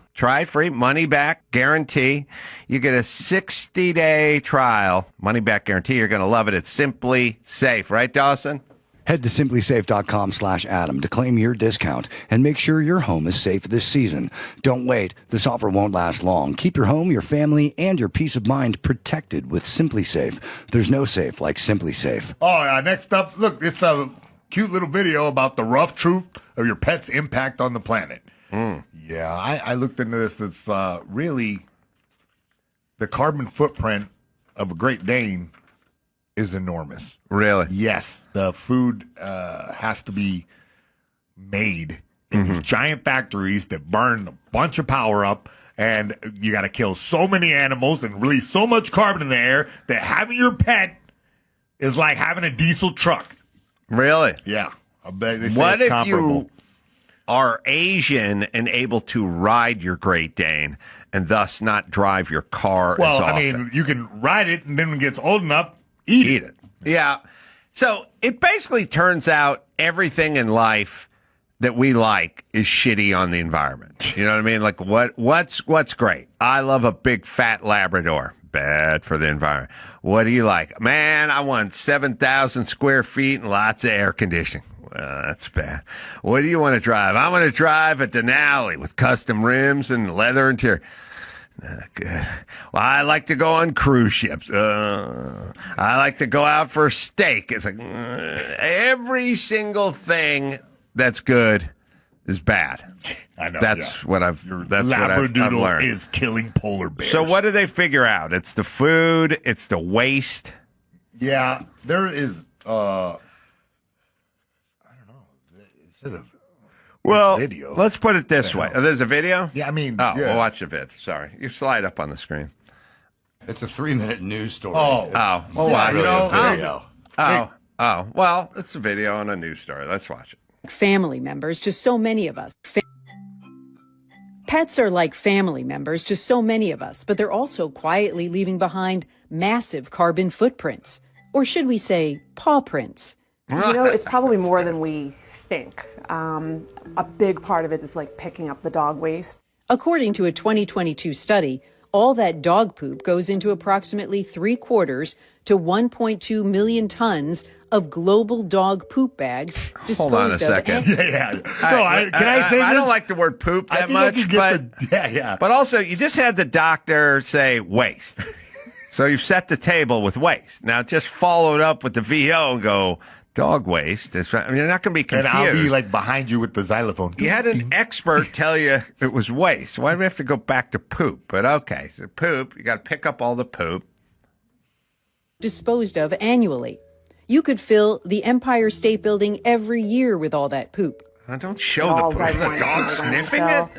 money back guarantee. You get a 60-day trial, money back guarantee. You're going to love it. It's Simply Safe, right, Dawson? Head to simplysafe.com/Adam to claim your discount and make sure your home is safe this season. Don't wait. This offer won't last long. Keep your home, your family, and your peace of mind protected with Simply Safe. There's no safe like Simply Safe. Oh, next up, look, it's a cute little video about the rough truth of your pet's impact on the planet. Yeah, I looked into this. It's really the carbon footprint of a Great Dane is enormous. Really? Yes. The food has to be made in these giant factories that burn a bunch of power up, and you got to kill so many animals and release so much carbon in the air that having your pet is like having a diesel truck. Really? Yeah. I bet they say what it's if comparable. you are Asian and able to ride your Great Dane and thus not drive your car as often? I mean, you can ride it, and then when it gets old enough, eat it. Yeah. So it basically turns out everything in life that we like is shitty on the environment. You know what I mean? Like what's great? I love a big fat Labrador. Bad for the environment. What do you like? Man, I want 7,000 square feet and lots of air conditioning. Well, that's bad. What do you want to drive? I want to drive a Denali with custom rims and leather interior. Good. Well, I like to go on cruise ships. I like to go out for a steak. It's like every single thing that's good is bad. I know. That's what I've. That's Labradoodle what I've learned. is killing polar bears. So what do they figure out? It's the food. It's the waste. Yeah, there is. Well, video. let's put it this way. There's a video? Yeah, I mean, Oh, yeah. we'll watch the vid. Sorry. You slide up on the screen. It's a 3-minute news story. We'll watch really it. a video. Well, it's a video on a news story. Let's watch it. Family members to so many of us. Pets are like family members to so many of us, but they're also quietly leaving behind massive carbon footprints. Or should we say, paw prints? It's probably more than we think. A big part of it is like picking up the dog waste. According to a 2022 study, all that dog poop goes into approximately 3/4 to 1.2 million tons of global dog poop bags disposed Hold on a of. second. Yeah. No, can I say this? I don't like the word poop that much, but but also you just had the doctor say waste. So you've set the table with waste. Now just follow it up with the VO and go, dog waste. You're not going to be confused. And I'll be like behind you with the xylophone. You had an expert tell you it was waste. Why do we have to go back to poop? But okay, so poop, you got to pick up all the poop. Disposed of annually. You could fill the Empire State Building every year with all that poop. Don't show the poop. The dog sniffing it?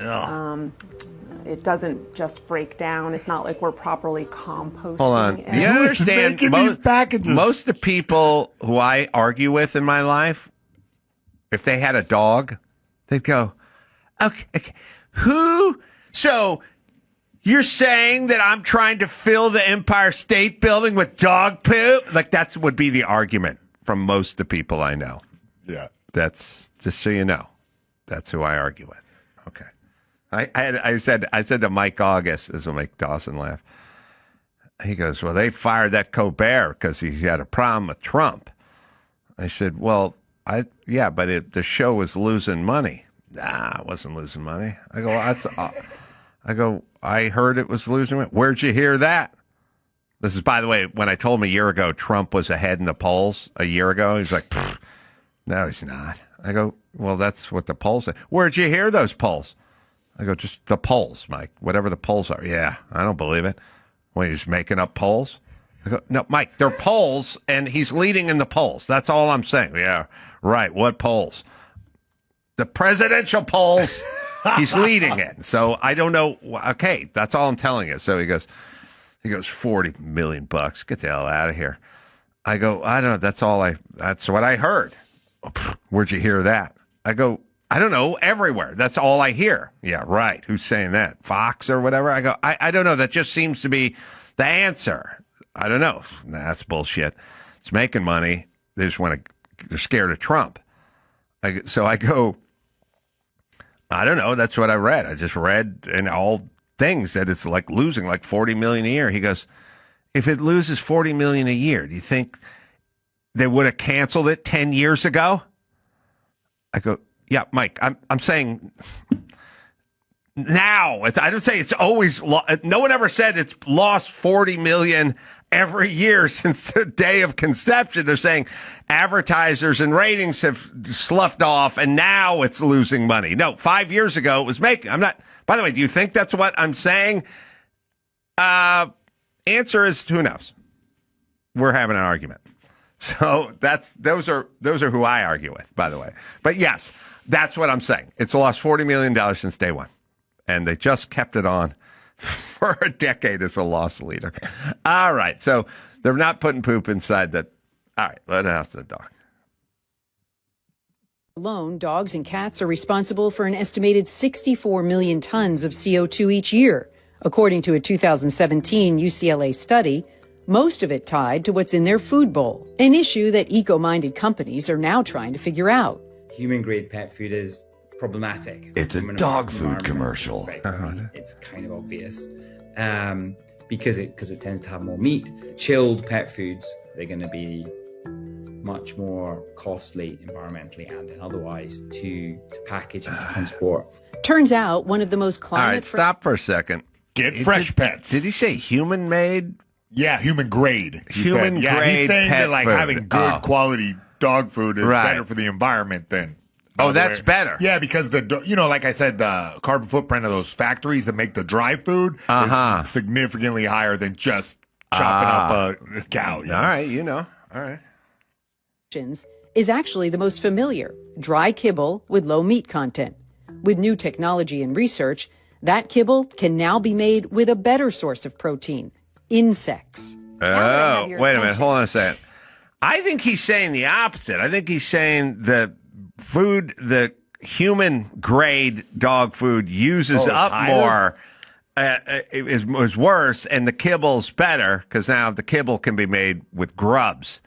It doesn't just break down. It's not like we're properly composting. Hold on. it. You understand, most of the people who I argue with in my life, if they had a dog, they'd go, okay. So you're saying that I'm trying to fill the Empire State Building with dog poop? Like that would be the argument from most of the people I know. Yeah. That's just so you know. That's who I argue with. Okay. I said to Mike August, this will make Dawson laugh. He goes, well, they fired that Colbert because he had a problem with Trump. I said, well, but the show was losing money. Nah, it wasn't losing money. I go, I heard it was losing money. Where'd you hear that? This is, by the way, when I told him a year ago Trump was ahead in the polls a year ago. He's like, no, he's not. I go, well, that's what the polls say. Where'd you hear those polls? I go, just the polls, Mike, whatever the polls are. Yeah, I don't believe it. Well, you're just making up polls? I go, no, Mike, they're polls, and he's leading in the polls. That's all I'm saying. Yeah, right. What polls? The presidential polls. He's leading it. So I don't know. Okay, that's all I'm telling you. So he goes, $40 million. Get the hell out of here. I go, I don't know. That's what I heard. Where'd you hear that? I go, I don't know, everywhere. That's all I hear. Yeah, right. Who's saying that? Fox or whatever? I go, I don't know. That just seems to be the answer. I don't know. Nah, that's bullshit. It's making money. They just they're scared of Trump. So I go, I don't know. That's what I read. I just read in all things that it's like losing like $40 million a year. He goes, if it loses $40 million a year, do you think they would have canceled it 10 years ago? I go, yeah, Mike, I'm saying now. I don't say it's always no one ever said it's lost 40 million every year since the day of conception. They're saying advertisers and ratings have sloughed off and now it's losing money. No, 5 years ago it was making. I'm not. By the way, do you think that's what I'm saying? Answer is who knows. We're having an argument. So those are who I argue with, by the way. But yes, that's what I'm saying. It's lost $40 million since day one. And they just kept it on for a decade as a loss leader. All right. So they're not putting poop inside that. All right. Let it out to the dog. Alone, dogs and cats are responsible for an estimated 64 million tons of CO2 each year, according to a 2017 UCLA study. Most of it tied to what's in their food bowl, an issue that eco-minded companies are now trying to figure out. Human-grade pet food is problematic. It's a dog food commercial. It's kind of obvious because it tends to have more meat. Chilled pet foods, they're going to be much more costly environmentally and otherwise to package and to transport. Turns out one of the most climate... All right, stop for a second. Get fresh pets. Did he say human-made? Yeah, human grade. Human grade. Yeah, he's saying pet that like food. having good quality dog food is better for the environment than. Oh, that's better. Yeah, because like I said, the carbon footprint of those factories that make the dry food is significantly higher than just chopping up a cow. All right, all right. Is actually the most familiar. dry kibble with low meat content. With new technology and research, that kibble can now be made with a better source of protein, insects. Oh, wait a minute. Hold on a second. I think he's saying the opposite. I think he's saying the human grade dog food uses up more, is worse, and the kibble's better because now the kibble can be made with grubs.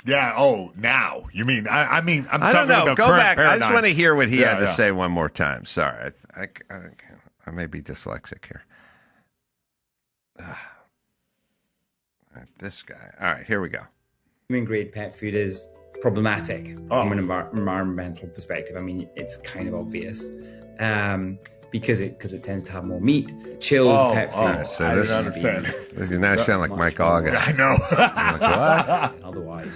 Yeah. Oh, now you mean? I mean, I don't know. Go back. Paradigm. I just want to hear what he had to say one more time. Sorry, I may be dyslexic here. This guy. All right, here we go. Human grade pet food is problematic from an environmental perspective. I mean, it's kind of obvious because it tends to have more meat. Chilled pet food. So I didn't understand. This is now sound like Mike August. I know. Like, what? Otherwise,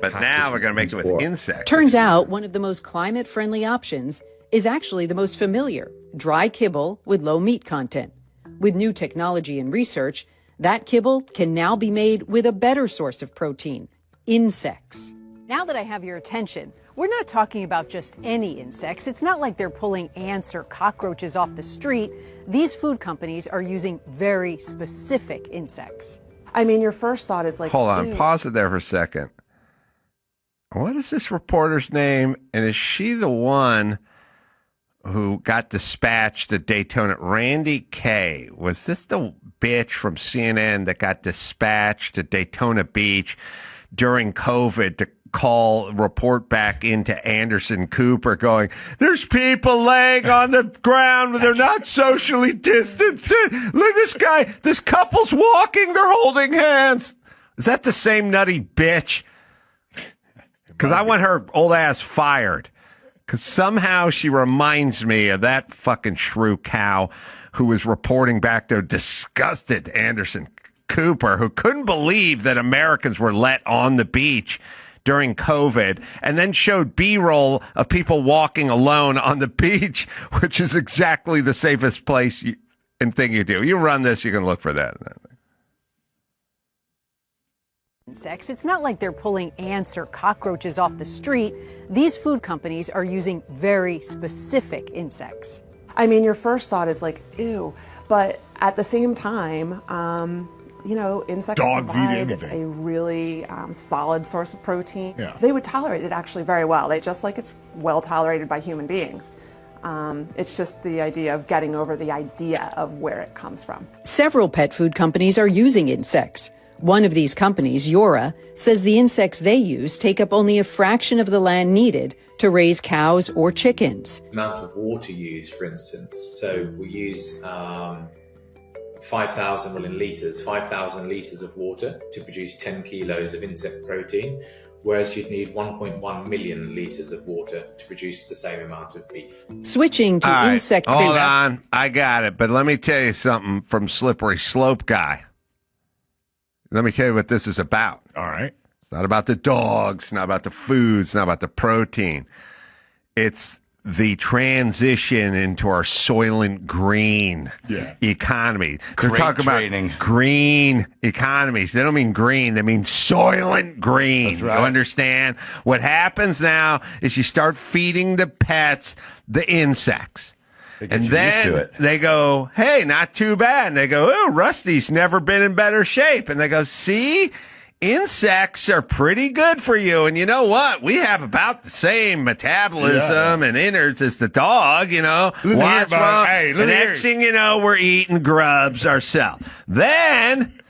but now we're going to make it with insects. Turns out one of the most climate-friendly options is actually the most familiar, dry kibble with low meat content. With new technology and research, that kibble can now be made with a better source of protein, insects. Now that I have your attention, we're not talking about just any insects. It's not like they're pulling ants or cockroaches off the street. These food companies are using very specific insects. I mean, your first thought is like, hold on, pause it there for a second. What is this reporter's name? And is she the one who got dispatched at Daytona? Randy Kay. Was this the bitch from CNN that got dispatched at Daytona Beach during COVID to report back into Anderson Cooper going, there's people laying on the ground, they're not socially distanced. Look, this couple's walking, they're holding hands. Is that the same nutty bitch? Because I want her old ass fired. Because somehow she reminds me of that fucking shrew cow who was reporting back to disgusted Anderson Cooper, who couldn't believe that Americans were let on the beach during COVID, and then showed B-roll of people walking alone on the beach, which is exactly the safest place and thing you do. You run this, you can look for that. Insects. It's not like they're pulling ants or cockroaches off the street. These food companies are using very specific insects. I mean, your first thought is like, ew. But at the same time, insects provide a really solid source of protein. Yeah. They would tolerate it actually very well. Just like it's well tolerated by human beings. It's just the idea of getting over the idea of where it comes from. Several pet food companies are using insects. One of these companies, Yora, says the insects they use take up only a fraction of the land needed to raise cows or chickens. Amount of water used, for instance. So we use 5,000 litres of water to produce 10 kilos of insect protein, whereas you'd need 1.1 million litres of water to produce the same amount of beef. Switching to insect-based... Hold on, I got it. But let me tell you something from Slippery Slope Guy. Let me tell you what this is about. All right. It's not about the dogs, it's not about the food, it's not about the protein. It's the transition into our Soylent Green economy. They're talking about green economies. They don't mean green, they mean Soylent Green. That's right. You understand? What happens now is you start feeding the pets the insects. And then they go, hey, not too bad. And they go, oh, Rusty's never been in better shape. And they go, see, insects are pretty good for you. And you know what? We have about the same metabolism and innards as the dog, What's wrong? Hey, the next thing you know, we're eating grubs ourselves. Then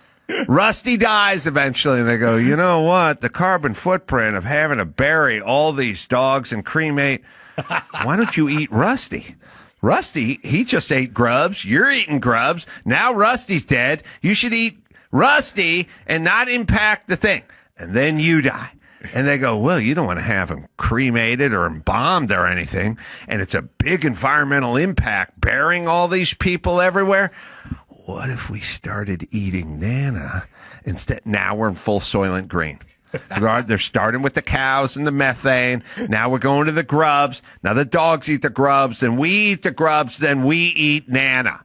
Rusty dies eventually. And they go, you know what? The carbon footprint of having to bury all these dogs and cremate, why don't you eat Rusty? Rusty, he just ate grubs. You're eating grubs. Now Rusty's dead. You should eat Rusty and not impact the thing. And then you die. And they go, well, you don't want to have him cremated or embalmed or anything. And it's a big environmental impact burying all these people everywhere. What if we started eating Nana instead? Now we're in full Soylent Green. They're starting with the cows and the methane. Now we're going to the grubs. Now the dogs eat the grubs, then we eat the grubs, then we eat Nana.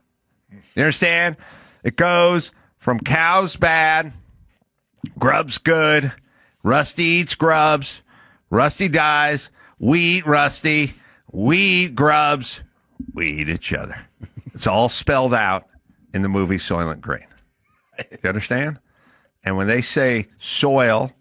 You understand? It goes from cows bad, grubs good, Rusty eats grubs, Rusty dies, We eat Rusty. We eat grubs. We eat each other. It's all spelled out in the movie Soylent Green. You understand? And when they say soil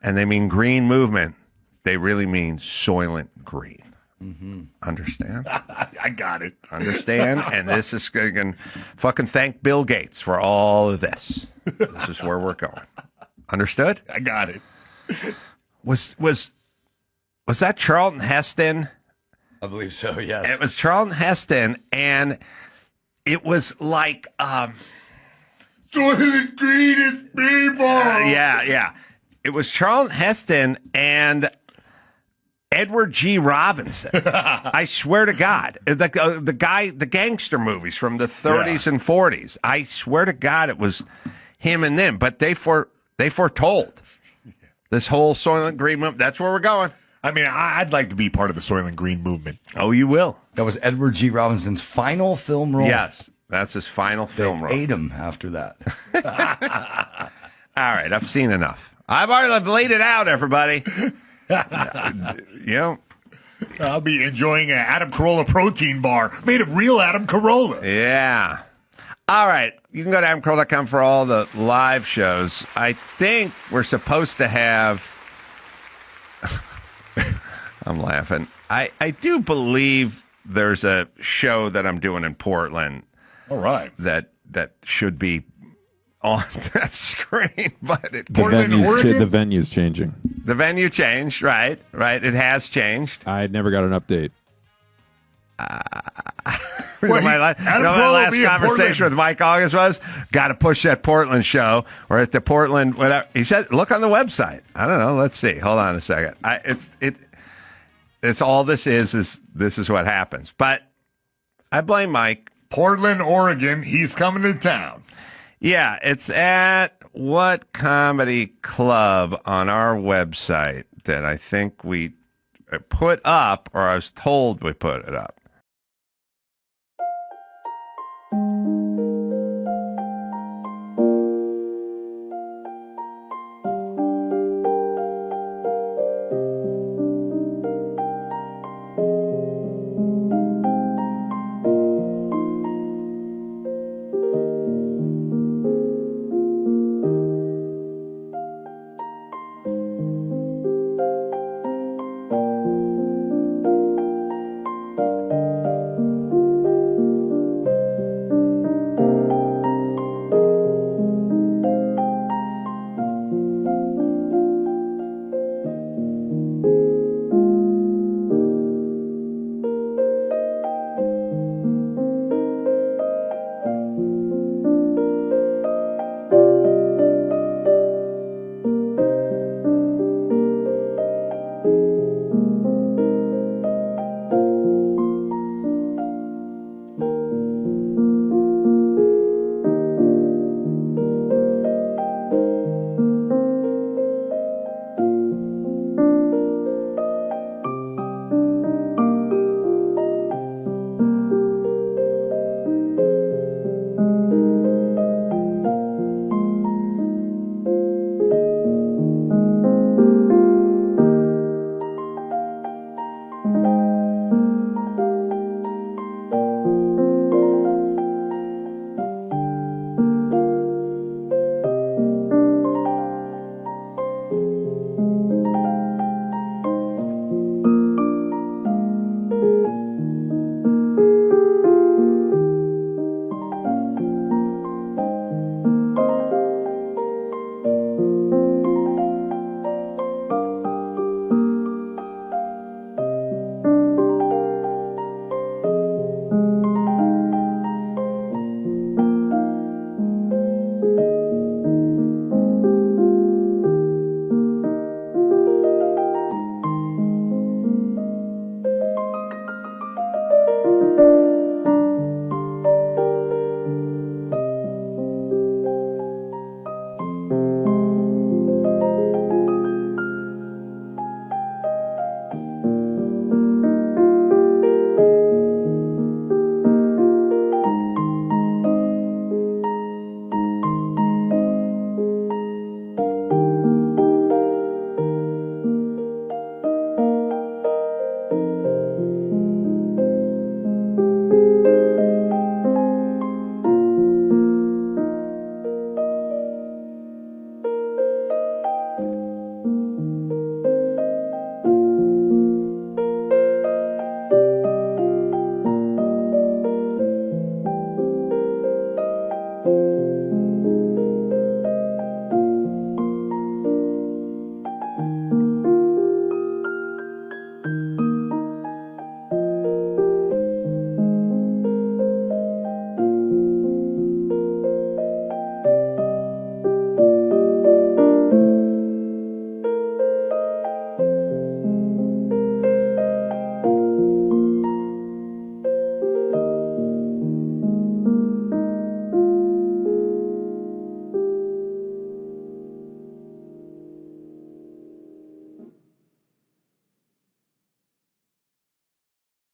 and they mean green movement, they really mean Soylent Green. Mm-hmm. Understand? I got it. Understand? And this is going to fucking thank Bill Gates for all of this. This is where we're going. Understood? I got it. Was that Charlton Heston? I believe so, yes. It was Charlton Heston, and it was like Soylent Green is people. Yeah. It was Charlton Heston and Edward G. Robinson. I swear to God. The gangster movies from the 30s and 40s. I swear to God it was him and them. But they foretold this whole Soylent Green movement. That's where we're going. I mean, I'd like to be part of the Soylent Green movement. Oh, you will. That was Edward G. Robinson's final film role. Yes, that's his final film role. Ate him after that. All right, I've seen enough. I've already laid it out, everybody. I'll be enjoying an Adam Carolla protein bar made of real Adam Carolla. Yeah. All right. You can go to adamcarolla.com for all the live shows. I think we're supposed to have... I'm laughing. I do believe there's a show that I'm doing in Portland. All right. That should be on that screen, but the venue's changing. The venue changed, right? It has changed. I never got an update. My last conversation with Mike August was, got to push that Portland show. Or at the Portland, whatever. He said, look on the website. I don't know. Let's see. Hold on a second. It's all this is this is what happens. But I blame Mike. Portland, Oregon. He's coming to town. Yeah, it's at what comedy club on our website that I think we put up, or I was told we put it up.